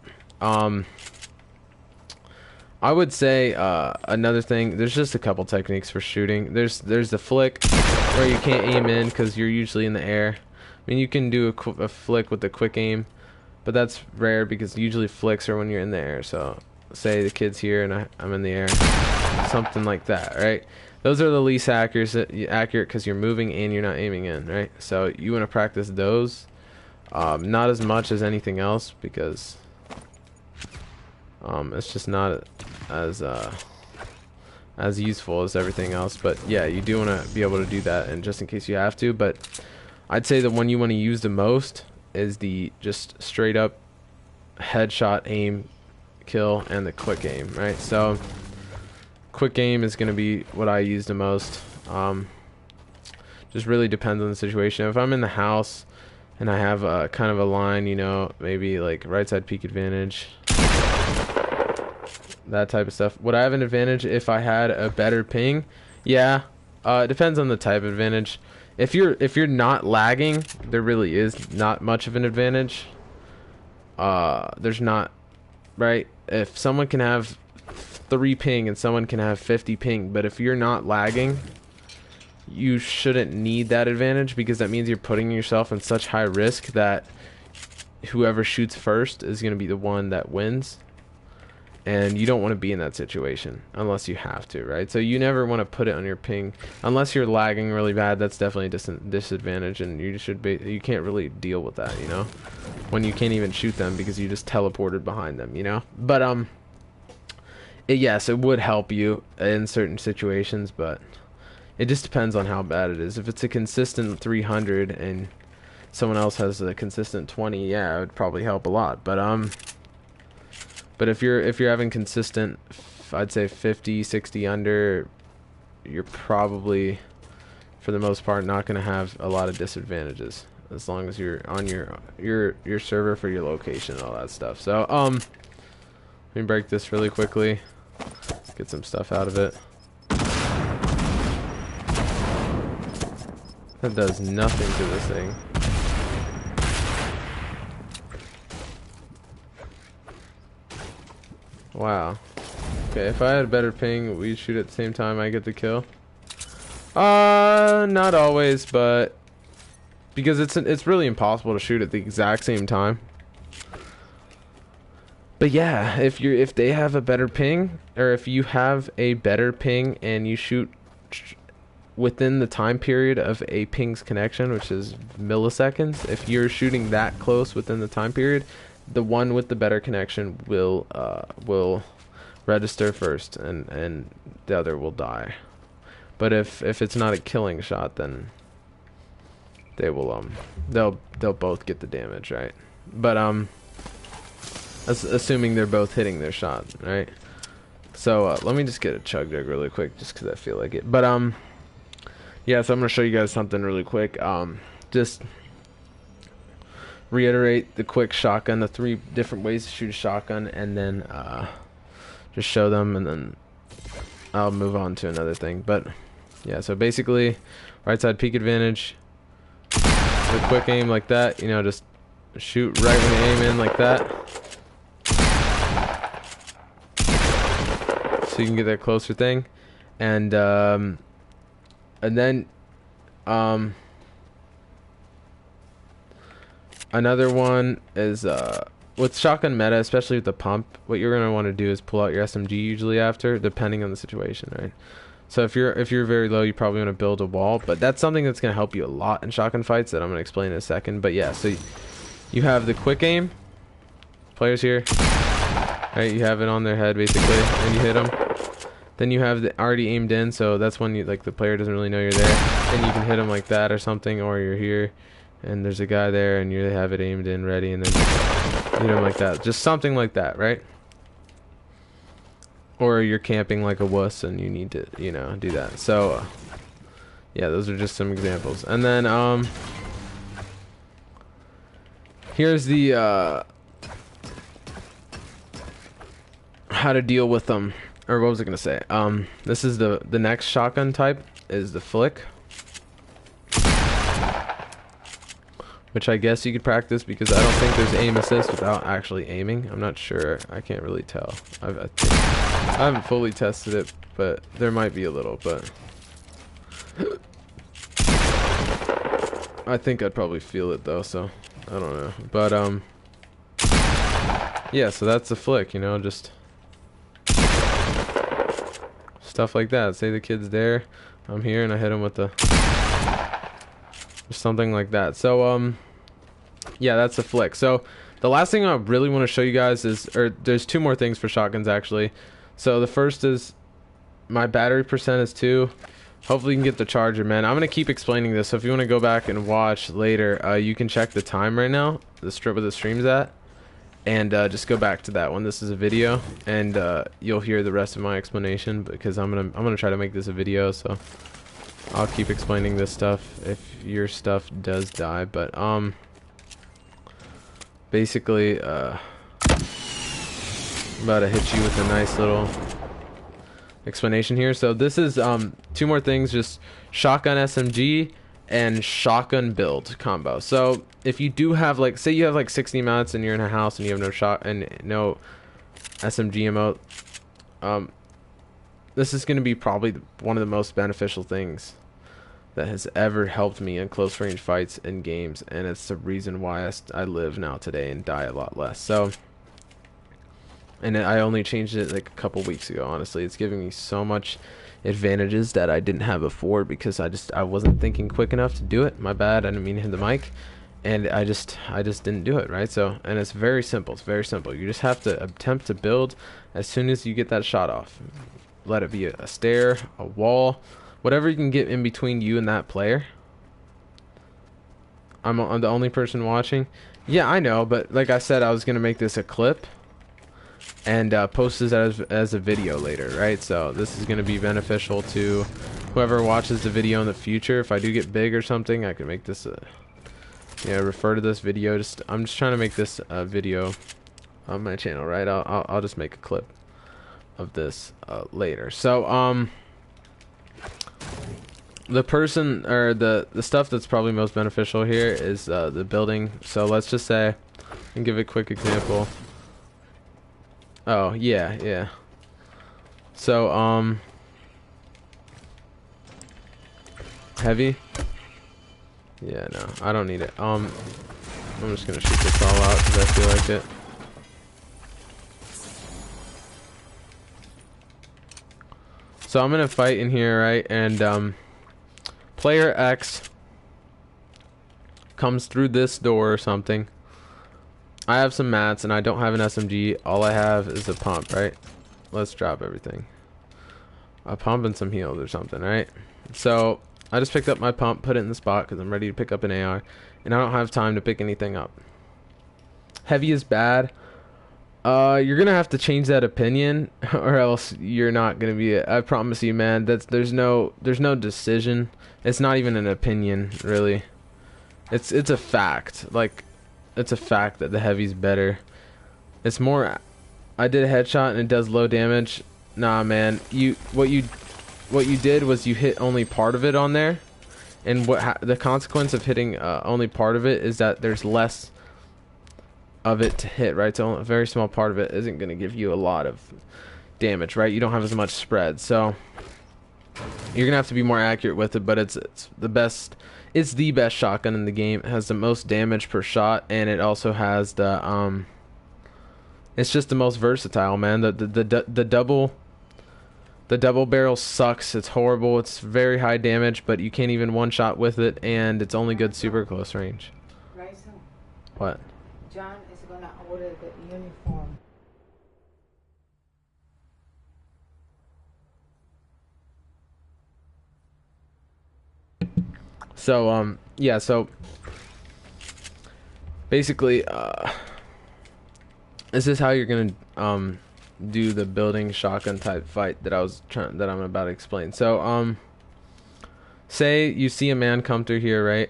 I would say another thing, there's just a couple techniques for shooting. There's the flick, where you can't aim in because you're usually in the air. I mean, you can do a flick with the quick aim, but that's rare because usually flicks are when you're in the air. So say the kid's here and I'm in the air, something like that, right? Those are the least accurate because you're moving and you're not aiming in, right? So you want to practice those, not as much as anything else, because it's just not as useful as everything else. But yeah, you do want to be able to do that, and just in case you have to. But I'd say the one you want to use the most is the just straight up headshot aim kill and the quick aim, right? So quick aim is going to be what I use the most. Just really depends on the situation. If I'm in the house and I have a kind of a line, you know, maybe like right side peek advantage, that type of stuff. Would I have an advantage if I had a better ping? Yeah, it depends on the type of advantage. If you're not lagging, there really is not much of an advantage. There's not, right? If someone can have 3 ping and someone can have 50 ping, but if you're not lagging, you shouldn't need that advantage, because that means you're putting yourself in such high risk that whoever shoots first is going to be the one that wins. And you don't want to be in that situation unless you have to, right? So you never want to put it on your ping unless you're lagging really bad. That's definitely a disadvantage, and you can't really deal with that, you know, when you can't even shoot them because you just teleported behind them, you know. But yes, it would help you in certain situations, but it just depends on how bad it is. If it's a consistent 300 and someone else has a consistent 20, yeah, it would probably help a lot. But if you're having consistent, I'd say 50, 60 under, you're probably, for the most part, not going to have a lot of disadvantages as long as you're on your server for your location and all that stuff. So let me break this really quickly, get some stuff out of it. That does nothing to this thing. Wow. Okay, if I had a better ping, we'd shoot at the same time I get the kill. Not always, but because it's really impossible to shoot at the exact same time. But yeah, if they have a better ping, or if you have a better ping and you shoot within the time period of a ping's connection, which is milliseconds, if you're shooting that close within the time period, the one with the better connection will register first, and the other will die. But if it's not a killing shot, then they will they'll both get the damage, right? But assuming they're both hitting their shot, right? So let me just get a chug jug really quick, just because I feel like it. But yeah, so I'm gonna show you guys something really quick. Just reiterate the quick shotgun, the 3 different ways to shoot a shotgun, and then just show them, and then I'll move on to another thing. But yeah, so basically, right side peek advantage, the quick aim like that, you know, just shoot right when you aim in like that, so you can get that closer thing. And then another one is with shotgun meta, especially with the pump, what you're gonna want to do is pull out your SMG usually after, depending on the situation, right? So if you're very low, you probably want to build a wall, but that's something that's gonna help you a lot in shotgun fights that I'm gonna explain in a second. But yeah, so you have the quick aim, players here, right? You have it on their head basically, and you hit them. Then you have the already aimed in, so that's when you, like, the player doesn't really know you're there, and you can hit them like that or something, or you're here and there's a guy there and you have it aimed in ready, and then hit him like that, just something like that, right? Or you're camping like a wuss and you need to, you know, do that. So yeah, those are just some examples. And then here's the how to deal with them. Or what was I gonna say? This is the next shotgun type, is the flick, which I guess you could practice, because I don't think there's aim assist without actually aiming. I'm not sure. I can't really tell. I haven't fully tested it, but there might be a little. But I think I'd probably feel it though, so I don't know. But yeah, so that's the flick. You know, just stuff like that. Say the kid's there, I'm here, and I hit him with the something like that. So yeah, that's the flick. So the last thing I really want to show you guys is, or there's 2 more things for shotguns actually. So the first is my battery percent is 2. Hopefully you can get the charger, man. I'm gonna keep explaining this, so if you want to go back and watch later, you can check the time right now, the strip where the stream's at, and just go back to that one. This is a video, and you'll hear the rest of my explanation, because I'm gonna try to make this a video, so I'll keep explaining this stuff if your stuff does die. But basically I'm about to hit you with a nice little explanation here. So this is 2 more things, just shotgun SMG and shotgun build combo. So if you do have, like, say you have like 60 mats and you're in a house and you have no shot and no SMG emote, this is going to be probably one of the most beneficial things that has ever helped me in close range fights and games, and it's the reason why I live now today and die a lot less. So, and I only changed it like a couple weeks ago. Honestly, it's giving me so much advantages that I didn't have before, because I wasn't thinking quick enough to do it. My bad. I didn't mean to hit the mic, and I just didn't do it, right? So, and it's very simple. It's very simple. You just have to attempt to build as soon as you get that shot off. Let it be a stair, a wall, whatever you can get in between you and that player. I'm the only person watching. Yeah, I know, but like I said, I was gonna make this a clip and post this as a video later, right? So this is gonna be beneficial to whoever watches the video in the future. If I do get big or something, I can make this refer to this video. I'm just trying to make this a video on my channel, right? I'll just make a clip of this later. So the person, or the stuff that's probably most beneficial here is the building. So let's just say, and give a quick example. Oh yeah. So heavy. Yeah, no, I don't need it. I'm just gonna shoot this all out because I feel like it. So I'm gonna fight in here, right? And player X comes through this door or something. I have some mats and I don't have an SMG. All I have is a pump, right? Let's drop everything. A pump and some heals or something, right? So I just picked up my pump, put it in the spot because I'm ready to pick up an AR, and I don't have time to pick anything up. Heavy is bad. You're gonna have to change that opinion, or else you're not gonna be. I promise you, man. There's no decision. It's not even an opinion, really. It's a fact. Like, it's a fact that the heavy's better. It's more. I did a headshot and it does low damage. Nah, man. What you did was you hit only part of it on there, and the consequence of hitting only part of it is that there's less of it to hit, right? So a very small part of it isn't going to give you a lot of damage, right? You don't have as much spread, so you're gonna have to be more accurate with it. But it's the best. It's the best shotgun in the game. It has the most damage per shot, and it also has the it's just the most versatile, man. The double barrel sucks. It's horrible. It's very high damage, but you can't even one shot with it, and it's only good super close range. Bryson, What? John is gonna order the uniform. So yeah, so basically this is how you're gonna do the building shotgun type fight that I'm about to explain. So say you see a man come through here, right?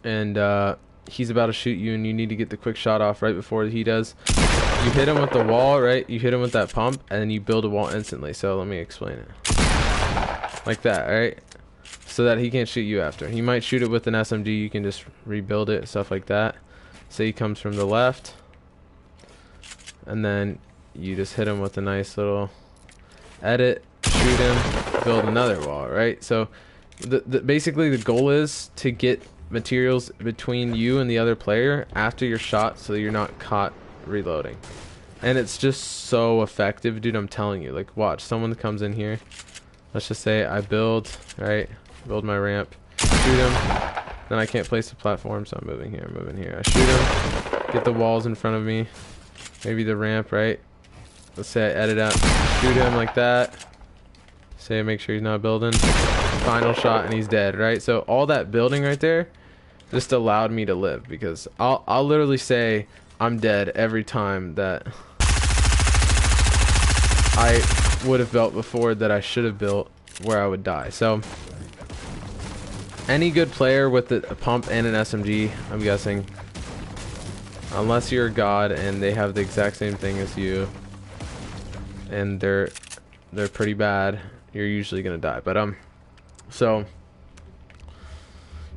And he's about to shoot you, and you need to get the quick shot off right before he does. You hit him with the wall, right? You hit him with that pump, and then you build a wall instantly. So let me explain it. Like that, right? So that he can't shoot you after. He might shoot it with an SMG. You can just rebuild it, stuff like that. Say he comes from the left, and then you just hit him with a nice little edit, shoot him, build another wall, right? So basically the goal is to get materials between you and the other player after your shot, so you're not caught reloading. And it's just so effective, dude. I'm telling you. Like, watch, someone comes in here, let's just say I build, right, build my ramp, shoot him, then I can't place the platform, so I'm moving here, I shoot him, get the walls in front of me, maybe the ramp, right? Let's say I edit out, shoot him like that, say I make sure he's not building, final shot, and he's dead, right? So all that building right there just allowed me to live, because I'll literally say I'm dead every time that I would have built before that I should have built where I would die. So any good player with a pump and an SMG, I'm guessing, unless you're a god and they have the exact same thing as you and they're pretty bad, you're usually gonna die. But so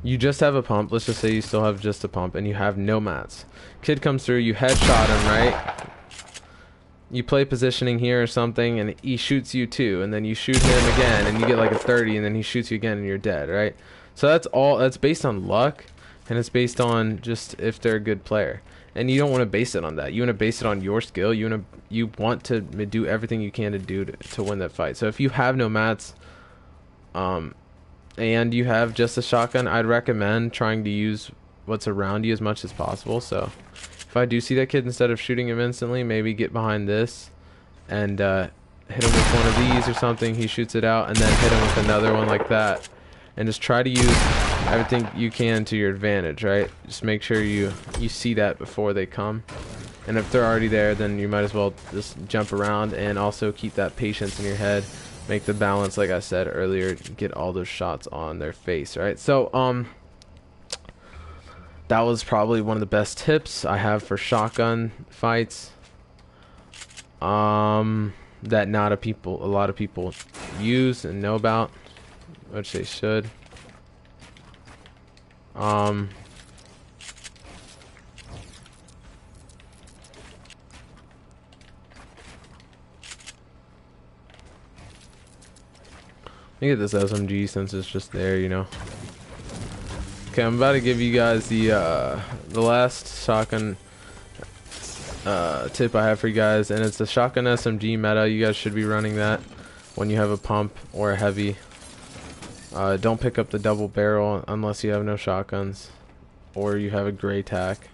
you just have a pump. Let's just say you still have just a pump and you have no mats. Kid comes through, you headshot him, right? You play positioning here or something, and he shoots you too, and then you shoot him again, and you get like a 30, and then he shoots you again, and you're dead, right? So that's based on luck, and it's based on just if they're a good player. And you don't want to base it on that. You want to base it on your skill. You want to do everything you can to do to win that fight. So if you have no mats, and you have just a shotgun, I'd recommend trying to use what's around you as much as possible. So if I do see that kid, instead of shooting him instantly, maybe get behind this and hit him with one of these or something. He shoots it out, and then hit him with another one like that, and just try to use everything you can to your advantage, right? Just make sure you see that before they come, and if they're already there, then you might as well just jump around, and also keep that patience in your head, make the balance, like I said earlier, get all those shots on their face, right? So that was probably one of the best tips I have for shotgun fights, that not a lot of people use and know about, which they should. Let me get this SMG since it's just there, you know. Okay, I'm about to give you guys the last shotgun tip I have for you guys, and it's the shotgun SMG meta. You guys should be running that. when you have a pump or a heavy. Don't pick up the double barrel unless you have no shotguns or you have a gray tack.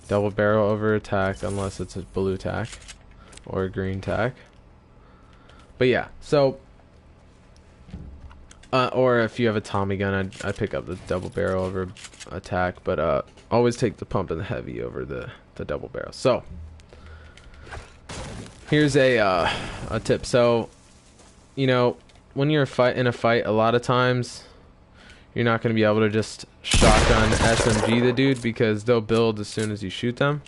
Double barrel over a tack unless it's a blue tack or a green tack. But yeah, so or if you have a Tommy gun, I'd pick up the double barrel over a tack, but always take the pump and the heavy over the double barrel. So here's a tip. So you know, when you're in a fight, a lot of times you're not going to be able to just shotgun SMG the dude because they'll build as soon as you shoot them.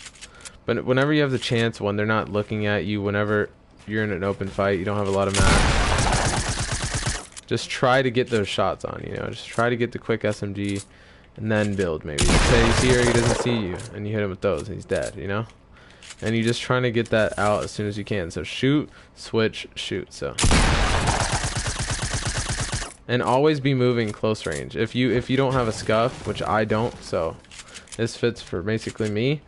But whenever you have the chance, when they're not looking at you, whenever you're in an open fight, you don't have a lot of mats, just try to get those shots on, you know, just try to get the quick SMG and then build maybe. Say he's here, he doesn't see you, and you hit him with those and he's dead, you know? And you're just trying to get that out as soon as you can. So shoot, switch, shoot. So, and always be moving close range. If you don't have a scuff, which I don't, so this fits for basically me.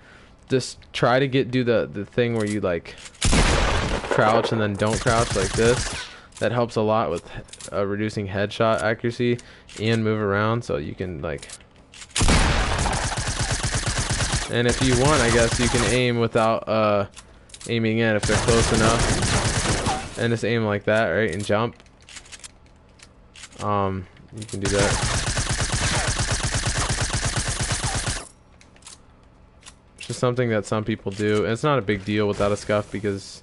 Just try to do the thing where you like crouch and then don't crouch like this. That helps a lot with reducing headshot accuracy and move around, so you can like. And if you want, I guess you can aim without aiming in if they're close enough, and just aim like that, right, and jump. You can do that. It's just something that some people do, and it's not a big deal without a scuff because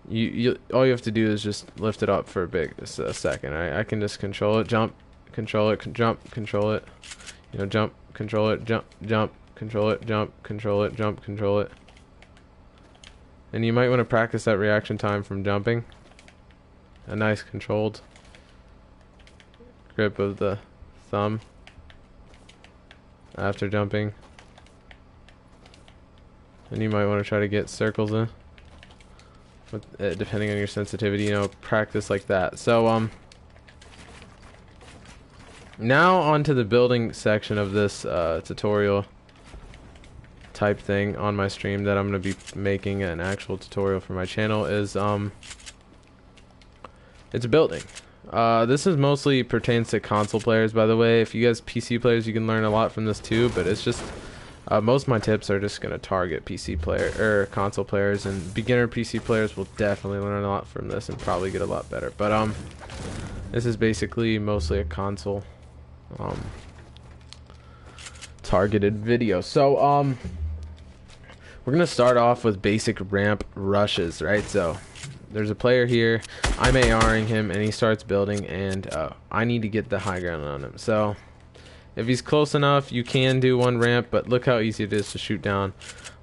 you all you have to do is just lift it up for a second. Right? I can just control it, jump, control it, jump, control it, you know, jump, control it, jump, control it, jump, control it, jump, control it. And you might want to practice that reaction time from jumping. A nice controlled grip of the thumb after jumping. And you might want to try to get circles in, with, depending on your sensitivity, you know, practice like that. So now onto the building section of this tutorial type thing on my stream that I'm going to be making an actual tutorial for my channel is it's building. This is mostly pertains to console players, by the way. If you guys PC players, you can learn a lot from this too, but it's just most of my tips are just going to target PC player or console players, and beginner PC players will definitely learn a lot from this and probably get a lot better. But this is basically mostly a console targeted video. So we're gonna start off with basic ramp rushes, right? So there's a player here, I'm ARing him, and he starts building, and I need to get the high ground on him. So if he's close enough, you can do one ramp, but look how easy it is to shoot down.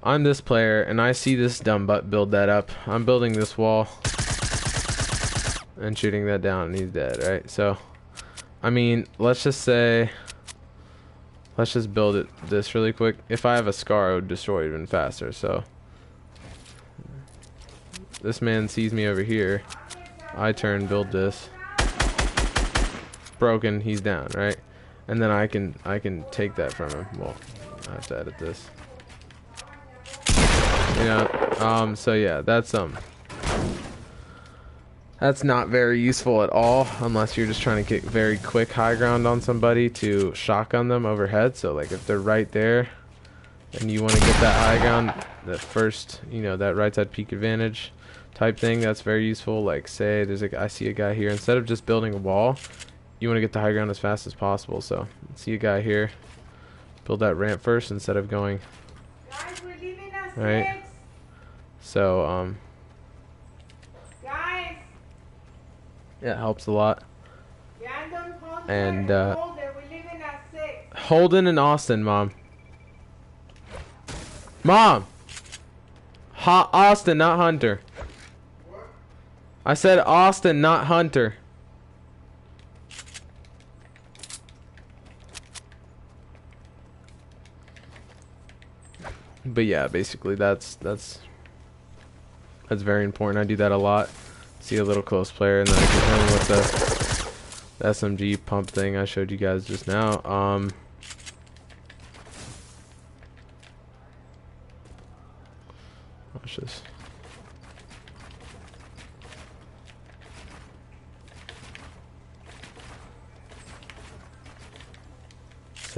I'm this player, and I see this dumb butt build that up. I'm building this wall and shooting that down, and he's dead, right? So I mean, let's just say, let's just build this really quick. If I have a scar, I would destroy it even faster. So this man sees me over here. I turn, build this. Broken, he's down, right? And then I can take that from him. Well, I have to edit this. You know, so yeah, that's not very useful at all unless you're just trying to get very quick high ground on somebody to shotgun them overhead. So like if they're right there and you want to get that high ground, the first, you know, that right side peak advantage type thing, that's very useful. Like say I see a guy here, instead of just building a wall, you want to get the high ground as fast as possible. So see a guy here, build that ramp first instead of going right. So yeah, it helps a lot. And Holden and Austin, Mom. Austin, not Hunter. I said Austin, not Hunter. But yeah, basically that's very important. I do that a lot. See a little close player, and then I can hit him with the SMG pump thing I showed you guys just now. Watch this.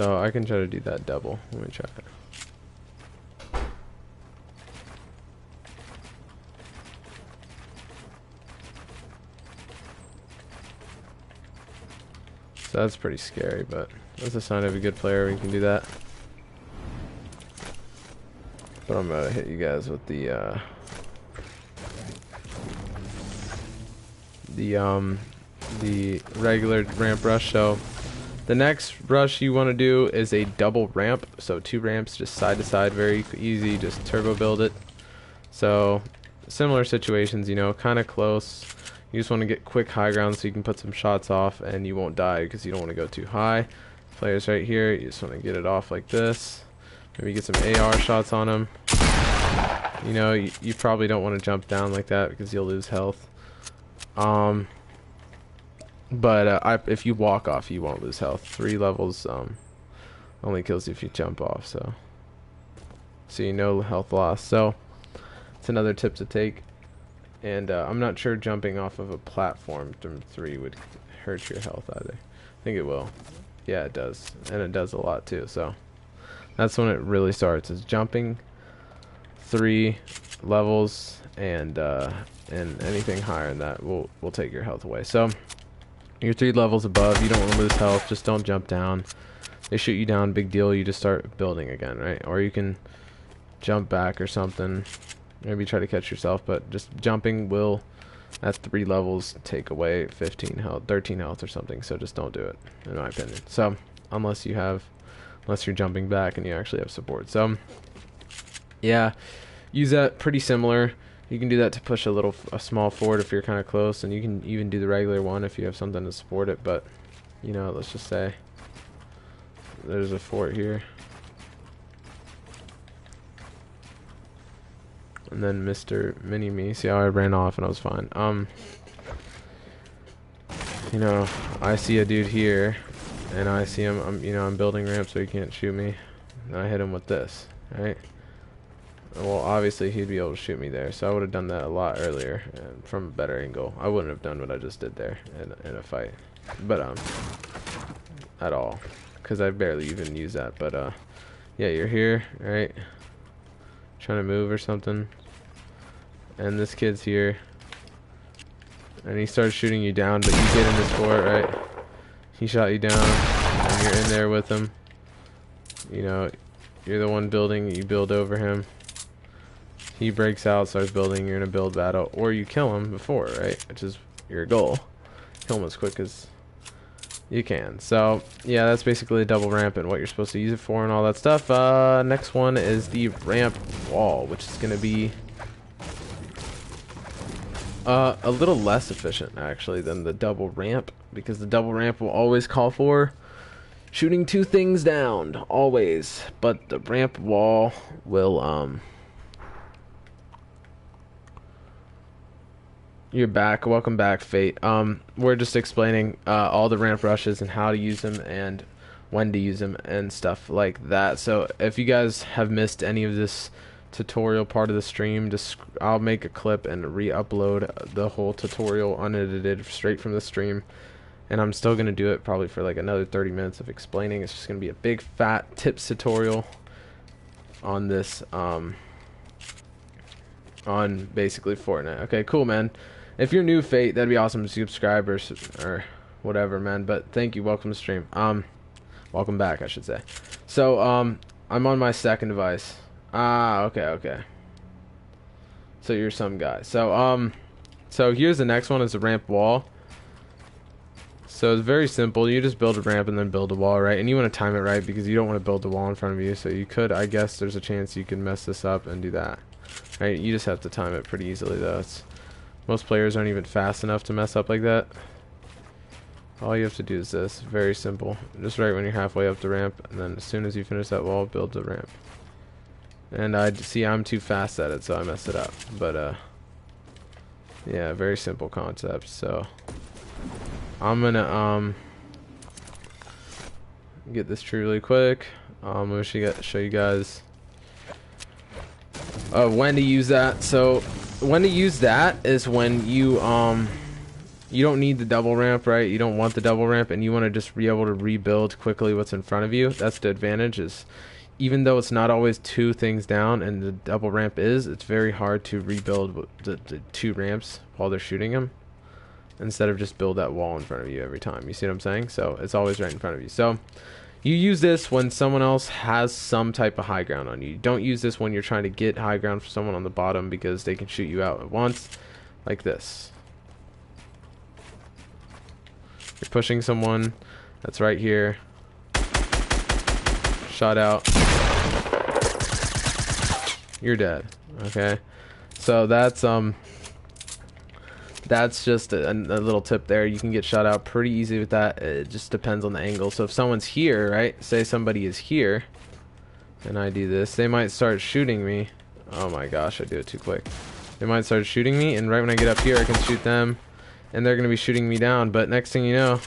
So I can try to do that double. Let me try it. So that's pretty scary, but that's a sign of a good player when you can do that. But I'm gonna hit you guys with the regular ramp rush. So the next rush you want to do is a double ramp. So 2 ramps just side to side, very easy, just turbo build it. So similar situations, you know, kind of close. You just want to get quick high ground so you can put some shots off and you won't die because you don't want to go too high. Players right here, you just want to get it off like this. Maybe get some AR shots on them. You know, you probably don't want to jump down like that because you'll lose health. If you walk off, you won't lose health. 3 levels only kills you if you jump off. So you know health loss. So it's another tip to take. And I'm not sure jumping off of a platform from 3 would hurt your health either. I think it will. Yeah, it does. And it does a lot too. So that's when it really starts, is jumping 3 levels, and anything higher than that will take your health away. So you're 3 levels above, you don't want to lose health, just don't jump down. They shoot you down, big deal, you just start building again, right? Or you can jump back or something. Maybe try to catch yourself, but just jumping will, at 3 levels, take away 15 health, 13 health or something, so just don't do it, in my opinion. So, unless you're jumping back and you actually have support. So, yeah, use that pretty similar. You can do that to push a small forward if you're kind of close, and you can even do the regular one if you have something to support it, but, you know, let's just say there's a fort here. And then Mr. Mini-Me, see how I ran off and I was fine. You know, I see a dude here, and I see him, I'm building ramps so he can't shoot me. And I hit him with this, right? Well, obviously he'd be able to shoot me there, so I would have done that a lot earlier, and from a better angle. I wouldn't have done what I just did there in a fight. But, at all. Because I barely even use that, but, yeah, you're here, right? Trying to move or something. And this kid's here, and he starts shooting you down, but you get in this fort, right? He shot you down, and you're in there with him. You know, you're the one building, you build over him. He breaks out, starts building, you're in a build battle, or you kill him before, right? Which is your goal. Kill him as quick as you can. So, yeah, that's basically a double ramp and what you're supposed to use it for and all that stuff. Next one is the ramp wall, which is going to be a little less efficient, actually, than the double ramp, because the double ramp will always call for shooting 2 things down, always. But the ramp wall will, You're back. Welcome back, Fate. We're just explaining all the ramp rushes and how to use them and when to use them and stuff like that. So if you guys have missed any of this tutorial part of the stream, I'll make a clip and re-upload the whole tutorial unedited straight from the stream. And I'm still going to do it probably for like another 30 minutes of explaining. It's just going to be a big fat tips tutorial on this, on basically Fortnite. Okay, cool, man. If you're new, Fate, that'd be awesome to subscribe or whatever, man. But thank you. Welcome to stream. Welcome back, I should say. So, I'm on my second device. Okay. So you're some guy. So, so here's the next one, is the ramp wall. So it's very simple. You just build a ramp and then build a wall, right? And you want to time it right because you don't want to build the wall in front of you. So you could, I guess there's a chance you can mess this up and do that. Right? You just have to time it pretty easily, though. Most players aren't even fast enough to mess up like that. All you have to do is this. Very simple. Just right when you're halfway up the ramp, and then as soon as you finish that wall, build the ramp. And I see I'm too fast at it, so I messed it up. But, yeah, very simple concept. So I'm gonna, get this tree really quick. I'm gonna show you guys when to use that. So when to use that is when you you don't need the double ramp, right? You don't want the double ramp, and you want to just be able to rebuild quickly what's in front of you. That's the advantage. Is even though it's not always 2 things down and the double ramp is, it's very hard to rebuild the 2 ramps while they're shooting them, instead of just build that wall in front of you every time. You see what I'm saying? So it's always right in front of you. So you use this when someone else has some type of high ground on you. Don't use this when you're trying to get high ground for someone on the bottom, because they can shoot you out at once, like this. You're pushing someone that's right here. Shot out. You're dead. Okay. So that's just a little tip there. You can get shot out pretty easy with that. It just depends on the angle. So if someone's here, right? Say somebody is here, and I do this, they might start shooting me. Oh my gosh, I do it too quick. They might start shooting me, and right when I get up here, I can shoot them, and they're going to be shooting me down. But next thing you know,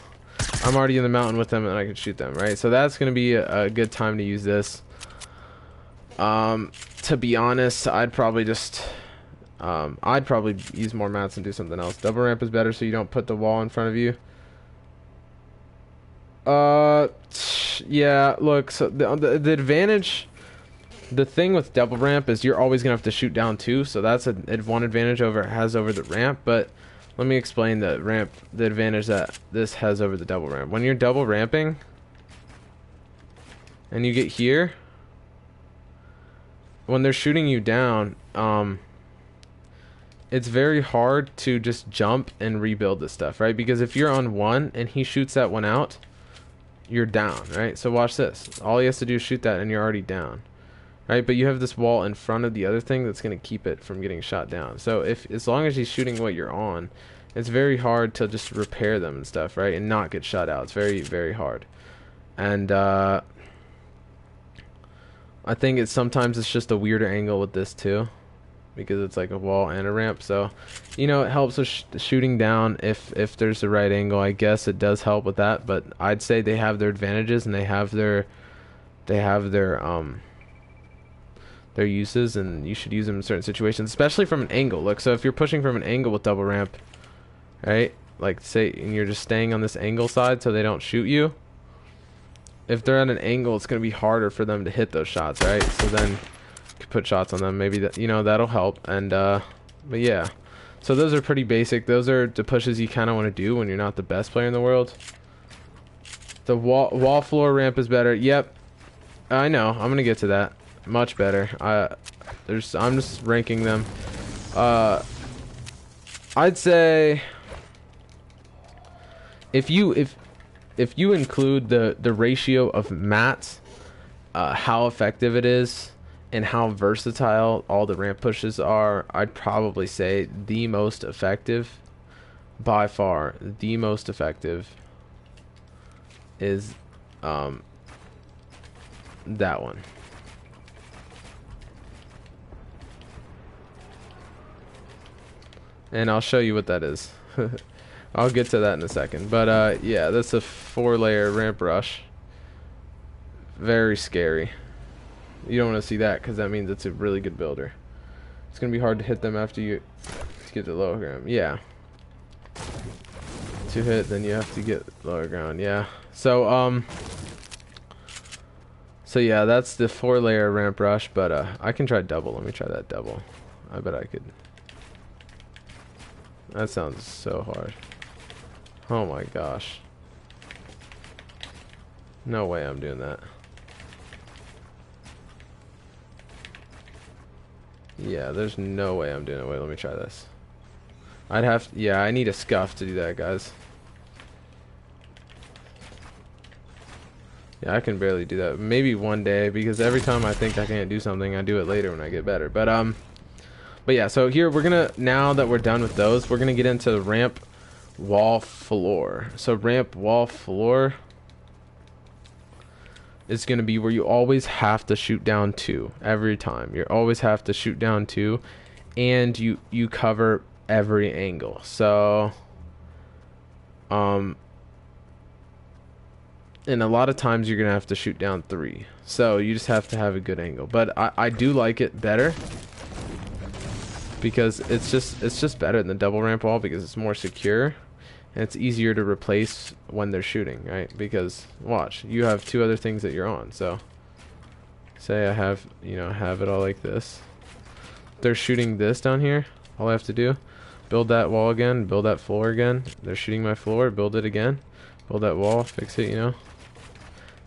I'm already in the mountain with them, and I can shoot them, right? So that's going to be a good time to use this. To be honest, I'd probably use more mats and do something else. Double ramp is better, so you don't put the wall in front of you. Yeah, look, so the advantage, the thing with double ramp is you're always gonna have to shoot down too, so that's one advantage it has over the ramp. But let me explain the advantage that this has over the double ramp. When you're double ramping and you get here, when they're shooting you down, it's very hard to just jump and rebuild this stuff, right? Because if you're on one and he shoots that one out, you're down, right? So watch this. All he has to do is shoot that and you're already down, right? But you have this wall in front of the other thing that's going to keep it from getting shot down. So as long as he's shooting what you're on, it's very hard to just repair them and stuff, right? And not get shot out. It's very, very hard. And I think sometimes it's just a weirder angle with this too, because it's like a wall and a ramp. So, you know, it helps with shooting down if there's the right angle. I guess it does help with that, but I'd say they have their advantages and they have their uses, and you should use them in certain situations, especially from an angle. Look, so if you're pushing from an angle with double ramp, right? Like say, and you're just staying on this angle side so they don't shoot you. If they're at an angle, it's going to be harder for them to hit those shots, right? So then you could put shots on them. Maybe that, you know, that'll help. And but yeah, so those are pretty basic. Those are the pushes you kind of want to do when you're not the best player in the world. The wall floor ramp is better. Yep, I know. I'm gonna get to that. Much better. I'm just ranking them. I'd say if you include the ratio of mats, how effective it is, and how versatile all the ramp pushes are, I'd probably say the most effective, by far, the most effective is that one. And I'll show you what that is. I'll get to that in a second. But yeah, that's a 4-layer ramp rush. Very scary. You don't want to see that because that means it's a really good builder. It's going to be hard to hit them after you get the lower ground. Yeah. To hit, then you have to get lower ground. Yeah. So yeah, that's the 4-layer ramp rush, but I can try double. Let me try that double. I bet I could. That sounds so hard. Oh my gosh. No way I'm doing that. Yeah, there's no way I'm doing it. Wait, let me try this. I'd have to, yeah, I need a scuff to do that, guys. Yeah, I can barely do that. Maybe one day, because every time I think I can't do something, I do it later when I get better. But yeah, so here we're gonna, now that we're done with those, we're gonna get into ramp wall floor. So ramp wall floor is gonna be where you always have to shoot down 2 every time. You always have to shoot down 2, and you cover every angle. So and a lot of times you're gonna have to shoot down 3. So you just have to have a good angle. But I do like it better, because it's just better than the double ramp wall, because it's more secure, And it's easier to replace when they're shooting, right? Because watch, you have two other things that you're on. So say I have, you know, have it all like this. They're shooting this down here. All I have to do, build that wall again, build that floor again. They're shooting my floor, build it again, build that wall, fix it, you know.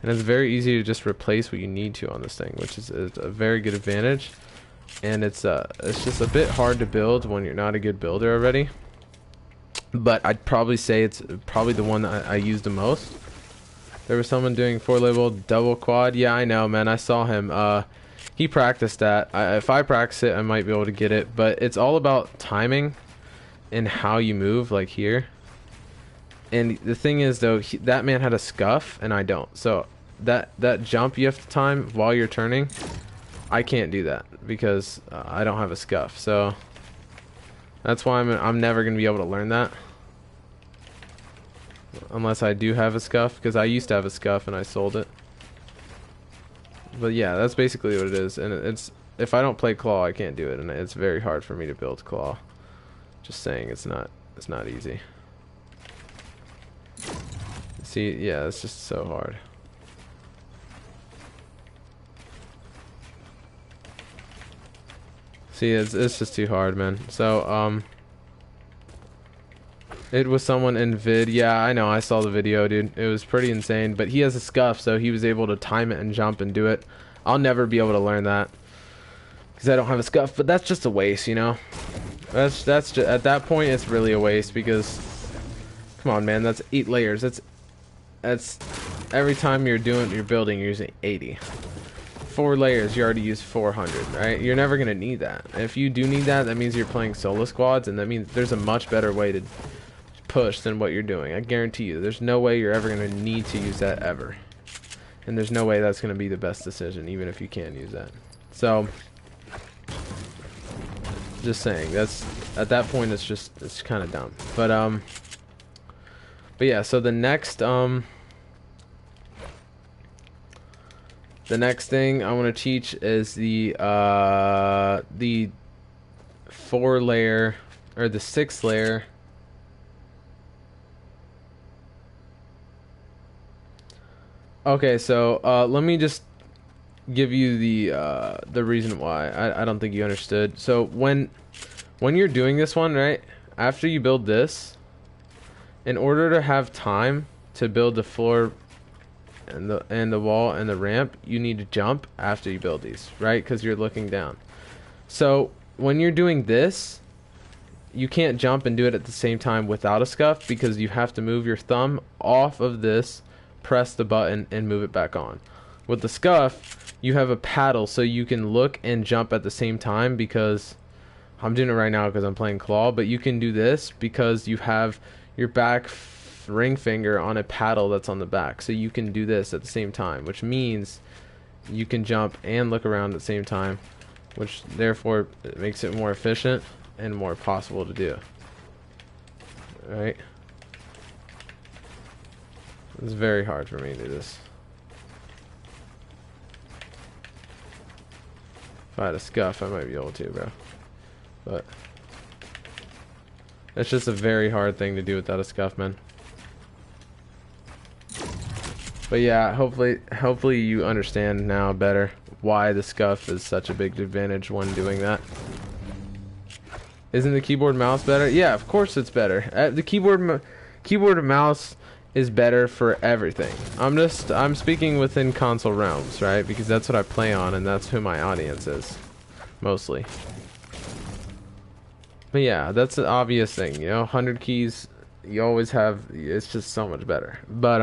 And it's very easy to just replace what you need to on this thing, which is a very good advantage. And it's just a bit hard to build when you're not a good builder already. But I'd probably say it's probably the one that I use the most. There was someone doing 4-level double quad. Yeah, I know, man. I saw him. He practiced that. If I practice it, I might be able to get it. But it's all about timing and how you move, like here. And the thing is, though, that man had a scuff, and I don't. So that jump you have to time while you're turning, I can't do that because I don't have a scuff. So that's why I'm never gonna be able to learn that unless I do have a scuff, because I used to have a scuff and I sold it. But yeah, that's basically what it is. And it's, if I don't play claw, I can't do it, and it's very hard for me to build claw. Just saying, it's not easy. See, yeah, it's just so hard. See, it's just too hard, man. So, it was someone in vid. Yeah, I know, I saw the video, dude. It was pretty insane, but he has a scuff, so he was able to time it and jump and do it. I'll never be able to learn that because I don't have a scuff, but that's just a waste, you know? That's just, at that point, it's really a waste because, come on, man, that's 8 layers. That's every time you're building, you're using 80. 4 layers, you already use 400, right? You're never gonna need that. And if you do need that, that means you're playing solo squads, and that means there's a much better way to push than what you're doing. I guarantee you, there's no way you're ever gonna need to use that ever, and there's no way that's gonna be the best decision, even if you can use that. So, just saying, that's at that point, it's kind of dumb. But yeah, so the next thing I want to teach is the 4-layer or the 6-layer. Okay, so let me just give you the reason why. I don't think you understood. So when you're doing this one, right? After you build this, in order to have time to build the floor and the wall and the ramp, you need to jump after you build these, right? Because you're looking down. So when you're doing this, you can't jump and do it at the same time without a scuff, because you have to move your thumb off of this, press the button, and move it back on. With the scuff, you have a paddle, so you can look and jump at the same time, because I'm doing it right now because I'm playing claw, but you can do this because you have your back ring finger on a paddle that's on the back, so you can do this at the same time, which means you can jump and look around at the same time, which therefore makes it more efficient and more possible to do. Alright, it's very hard for me to do this. If I had a scuff, I might be able to, bro, but it's just a very hard thing to do without a scuff, man. But yeah, hopefully you understand now better why the scuff is such a big advantage when doing that. Isn't the keyboard and mouse better? Yeah, of course it's better. The keyboard and mouse is better for everything. I'm speaking within console realms, right? Because that's what I play on, and that's who my audience is, mostly. But yeah, that's an obvious thing, you know. 100 keys, you always have. It's just so much better. But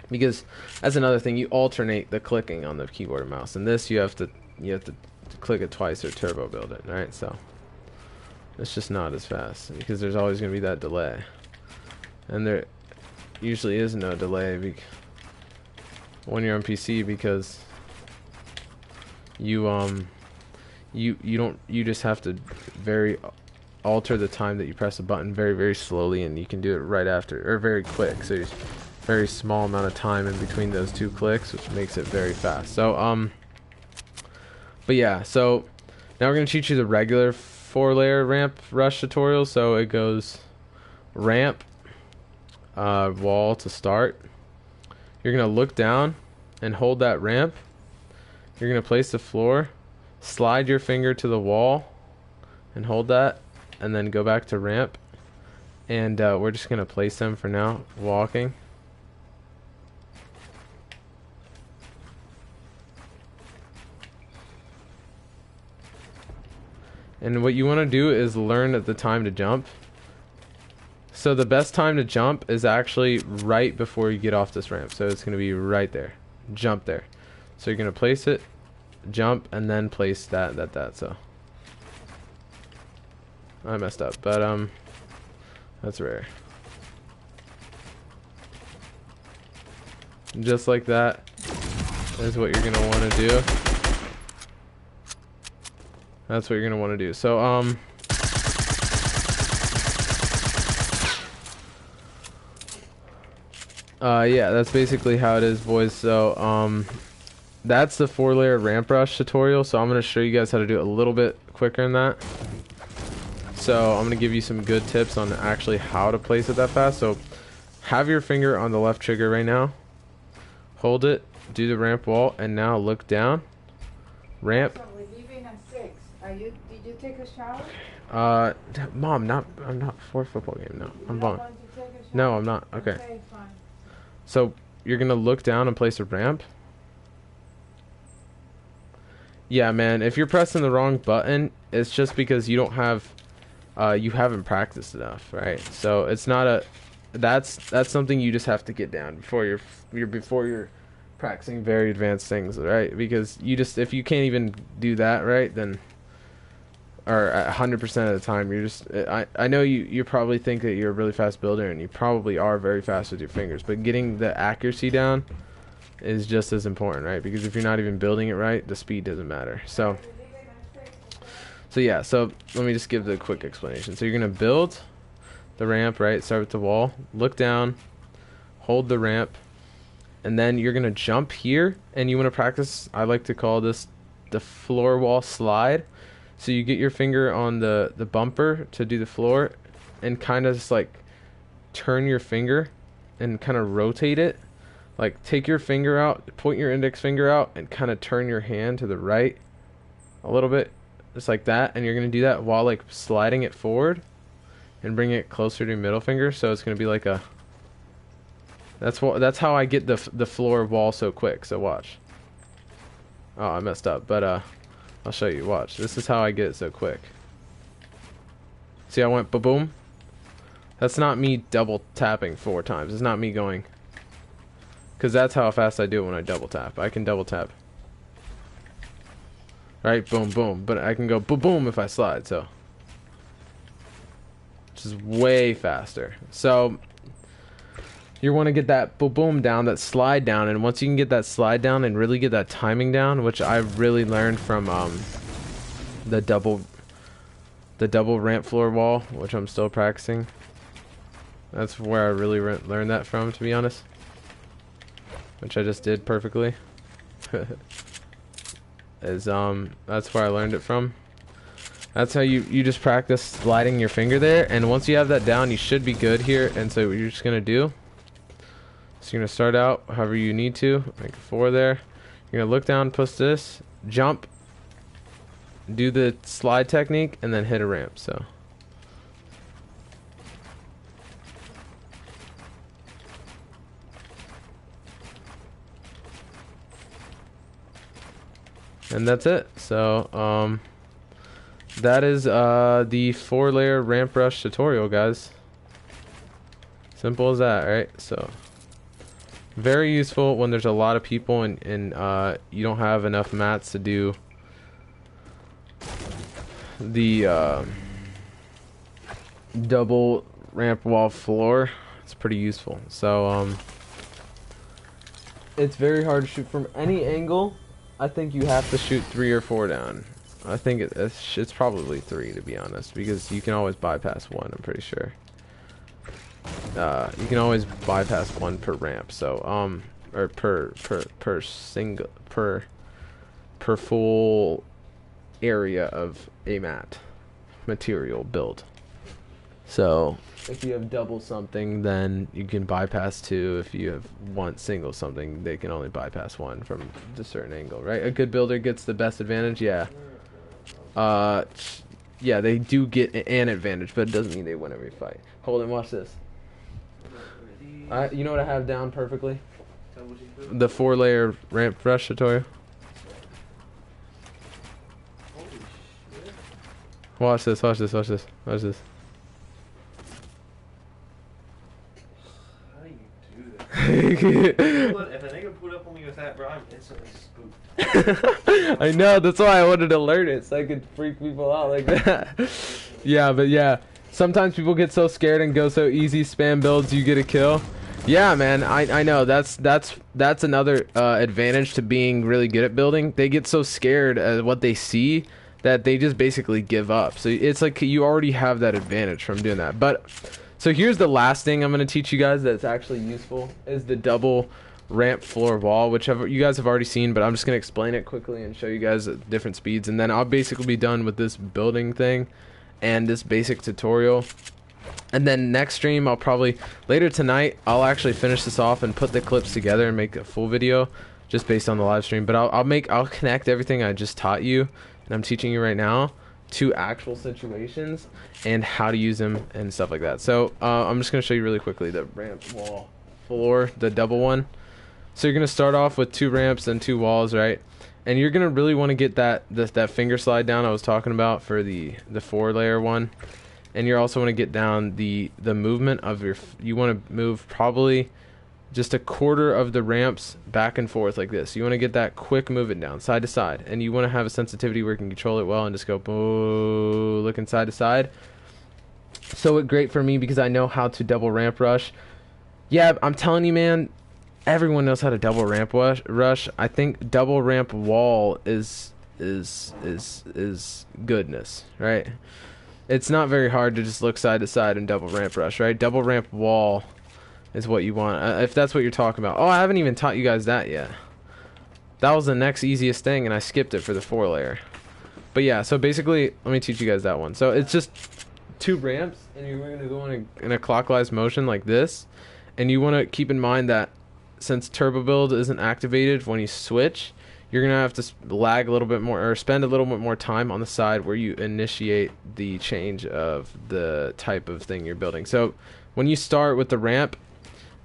because that's another thing, you alternate the clicking on the keyboard and mouse, and this you have to click it twice or turbo build it, right? So it's just not as fast because there's always going to be that delay, and there usually is no delay when you're on PC, because you just have to alter the time that you press a button very, very slowly, and you can do it right after, or very quick, so you're very small amount of time in between those 2 clicks, which makes it very fast. So but yeah, so now we're going to teach you the regular 4-layer ramp rush tutorial. So it goes ramp, wall to start. You're gonna look down and hold that ramp. You're gonna place the floor, slide your finger to the wall and hold that, and then go back to ramp. And we're just gonna place them for now, walking. And what you want to do is learn at the time to jump. So the best time to jump is actually right before you get off this ramp. So it's going to be right there. Jump there. So you're going to place it, jump, and then place that. So I messed up, but that's rare. Just like that is what you're going to want to do. That's what you're gonna want to do. So yeah, that's basically how it is, boys. So that's the 4-layer ramp rush tutorial. So I'm gonna show you guys how to do it a little bit quicker than that. So I'm gonna give you some good tips on actually how to place it that fast. So have your finger on the left trigger right now, hold it, do the ramp wall, and now look down, ramp. Did you take a shower? Mom, I'm not for a football game. No, I'm fine. No, I'm not. Okay. Okay, fine. So you're gonna look down and place a ramp. Yeah, man. If you're pressing the wrong button, it's just because you don't have, you haven't practiced enough, right? So it's not a. That's something you just have to get down before you're practicing very advanced things, right? Because if you can't even do that right, then. Or 100% of the time, you're just. I know you probably think that you're a really fast builder, and you probably are very fast with your fingers. But getting the accuracy down is just as important, right? Because if you're not even building it right, the speed doesn't matter. So yeah. So let me just give the quick explanation. So you're gonna build the ramp, right? Start with the wall. Look down, hold the ramp, and then you're gonna jump here. And you want to practice. I like to call this the floor wall slide. So you get your finger on the bumper to do the floor and kind of just like turn your finger and kind of rotate it. Like take your finger out, point your index finger out, and kind of turn your hand to the right a little bit, just like that. And you're going to do that while like sliding it forward and bring it closer to your middle finger. So it's going to be like a... That's how I get the floor wall so quick. So watch. Oh, I messed up, but I'll show you. Watch. This is how I get it so quick. See, I went ba-boom. That's not me double tapping 4 times. It's not me going. Because that's how fast I do it when I double tap. I can double tap. Right? Boom, boom. But I can go ba-boom if I slide, so. Which is way faster. So, you want to get that boom down, that slide down, and once you can get that slide down and really get that timing down, which I really learned from the double ramp floor wall, which I'm still practicing. That's where I really learned that from, to be honest, which I just did perfectly. That's where I learned it from. That's how you just practice sliding your finger there, and once you have that down, you should be good here. And so what you're just gonna do, so you're going to start out however you need to, like 4 there. You're going to look down, push this, jump, do the slide technique, and then hit a ramp. So and that's it. So that is the 4-layer ramp rush tutorial, guys. Simple as that, right? So very useful when there's a lot of people and you don't have enough mats to do the double ramp wall floor. It's pretty useful. So it's very hard to shoot from any angle. I think you have to shoot 3 or 4 down. I think it's probably 3, to be honest, because you can always bypass 1, I'm pretty sure. You can always bypass 1 per ramp, so or per full area of a mat material build. So if you have double something, then you can bypass 2. If you have one single something, they can only bypass 1 from a certain angle, right? A good builder gets the best advantage, yeah. Yeah, they do get an advantage, but it doesn't mean they win every fight. Hold on, watch this. You know what I have down perfectly? The 4-layer ramp brush tutorial. Watch this, watch this, watch this, watch this. How do you do that? If a nigga pulled up on me with that, bro, I'm instantly spooked. I know, that's why I wanted to learn it, so I could freak people out like that. Yeah, but yeah. Sometimes people get so scared and go so easy, spam builds, you get a kill. Yeah, man, I know, that's another advantage to being really good at building. They get so scared at what they see that they just basically give up. So it's like you already have that advantage from doing that. But so here's the last thing I'm going to teach you guys that's actually useful is the double ramp floor wall, whichever you guys have already seen, but I'm just going to explain it quickly and show you guys at different speeds, and then I'll basically be done with this building thing and this basic tutorial. And then next stream, I'll probably later tonight, I'll actually finish this off and put the clips together and make a full video just based on the live stream. But I'll connect everything I just taught you and I'm teaching you right now to actual situations and how to use them and stuff like that. So I'm just going to show you really quickly the ramp wall floor, the double one. So you're going to start off with 2 ramps and 2 walls, right? And you're going to really want to get that finger slide down I was talking about for the 4-layer one. And you also want to get down the movement of you want to move probably just a quarter of the ramps back and forth like this. You want to get that quick movement down side to side, and you want to have a sensitivity where you can control it well and just go boo, looking side to side. So it's great for me because I know how to double ramp rush. Yeah, I'm telling you, man, everyone knows how to double ramp rush. I think double ramp wall is goodness, right? It's not very hard to just look side to side and double ramp rush, right? Double ramp wall is what you want, if that's what you're talking about. Oh, I haven't even taught you guys that yet. That was the next easiest thing, and I skipped it for the 4-layer. But yeah, so basically, let me teach you guys that one. So it's just 2 ramps, and you're going to go in a clockwise motion like this. And you want to keep in mind that since turbo build isn't activated when you switch, you're going to have to lag a little bit more, or spend a little bit more time on the side where you initiate the change of the type of thing you're building. So when you start with the ramp,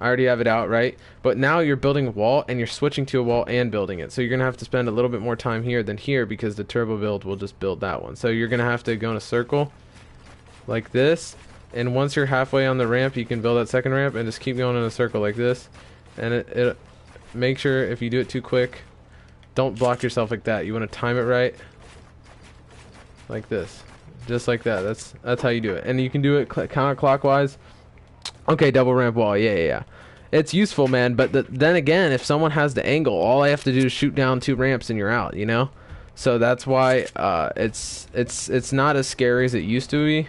I already have it out, right? But now you're building a wall and you're switching to a wall and building it. So you're going to have to spend a little bit more time here than here because the turbo build will just build that one. So you're going to have to go in a circle like this. And once you're halfway on the ramp, you can build that second ramp and just keep going in a circle like this. And it make sure if you do it too quick, don't block yourself like that. You want to time it right. Like this. Just like that. That's how you do it. And you can do it counterclockwise. Okay, double ramp wall. Yeah. It's useful, man, but then again, if someone has the angle, all I have to do is shoot down 2 ramps and you're out, you know? So that's why it's not as scary as it used to be,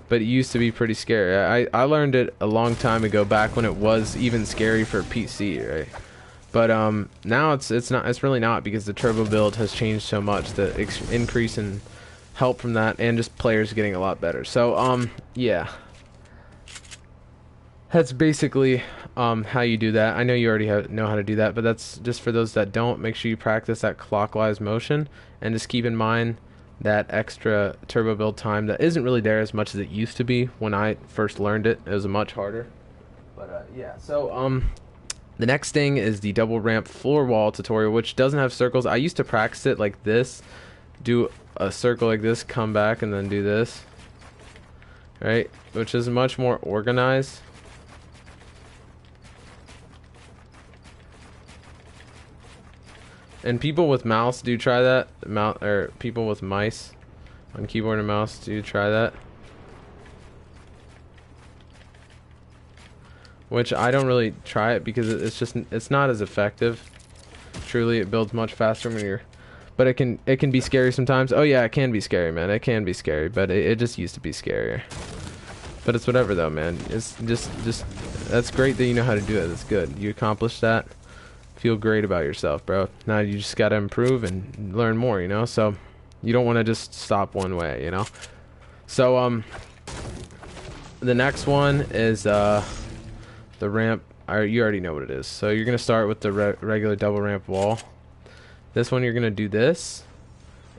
but it used to be pretty scary. I learned it a long time ago, back when it was even scary for PC, right? But now it's really not, because the turbo build has changed so much, the increase in help from that, and just players getting a lot better. So yeah. That's basically how you do that. I know you already know how to do that, but that's just for those that don't. Make sure you practice that clockwise motion, and just keep in mind that extra turbo build time that isn't really there as much as it used to be. When I first learned it, it was much harder. But yeah, so the next thing is the double ramp floor wall tutorial, which doesn't have circles. I used to practice it like this, do a circle like this, come back, and then do this, right? Which is much more organized. And people with mouse do try that. Or people with mice on keyboard and mouse do try that. Which I don't really try it because it's not as effective. Truly, it builds much faster when you're. But it can be scary sometimes. Oh yeah, it can be scary, man. It can be scary, but it just used to be scarier. But it's whatever though, man. It's just that's great that you know how to do it. That's good. You accomplished that. Feel great about yourself, bro. Now you just gotta improve and learn more, you know? So you don't want to just stop one way, you know? So the next one is the ramp. You already know what it is. So you're gonna start with the regular double ramp wall. This one you're gonna do this,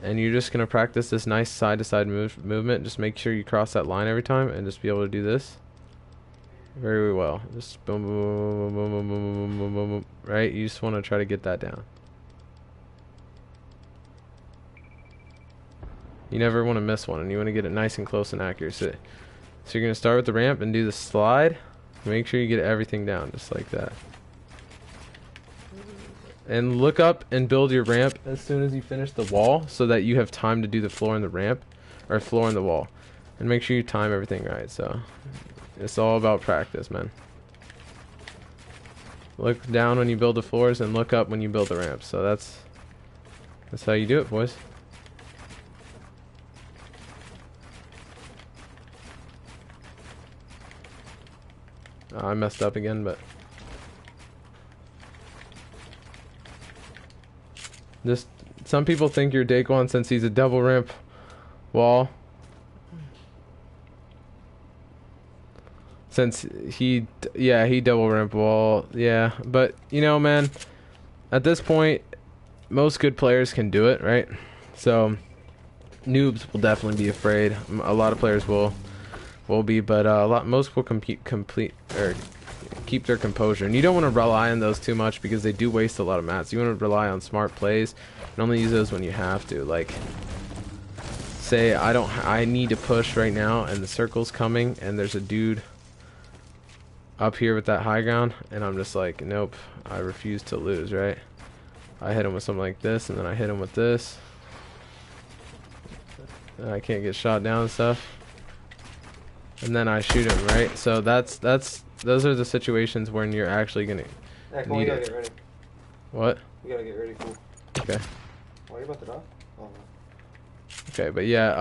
and you're just gonna practice this nice side to side movement. Just make sure you cross that line every time, and just be able to do this very well. Just boom, boom, boom, boom, boom, boom, boom, boom, boom. Right? You just want to try to get that down. You never want to miss one, and you want to get it nice and close and accurate. So you're gonna start with the ramp and do the slide. Make sure you get everything down just like that. And look up and build your ramp as soon as you finish the wall so that you have time to do the floor and the ramp, or floor and the wall. And make sure you time everything right. So it's all about practice, man. Look down when you build the floors and look up when you build the ramps. So that's how you do it, boys. I messed up again, but just some people think you're Daquan since he's a double ramp wall. Since he double ramp wall, yeah. But you know, man, at this point, most good players can do it, right? So noobs will definitely be afraid. A lot of players will be, but most will keep their composure, and you don't want to rely on those too much because they do waste a lot of mats. You want to rely on smart plays and only use those when you have to. Like, say I need to push right now, and the circle's coming, and there's a dude up here with that high ground, and I'm just like, nope, I refuse to lose, right? I hit him with something like this, and then I hit him with this. And I can't get shot down and stuff. And then I shoot him, right? So those are the situations when you're actually gonna need it. Get ready. What? You gotta get ready, fool. Okay. Why are you about to die? Oh, no. Okay, but yeah,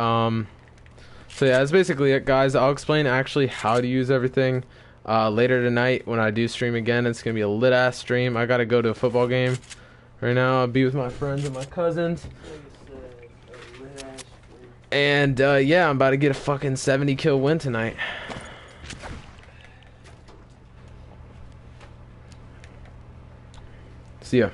so yeah, that's basically it, guys. I'll explain actually how to use everything later tonight when I do stream again. It's gonna be a lit ass stream. I gotta go to a football game right now. I'll be with my friends and my cousins. And yeah, I'm about to get a fucking 70 kill win tonight. See ya.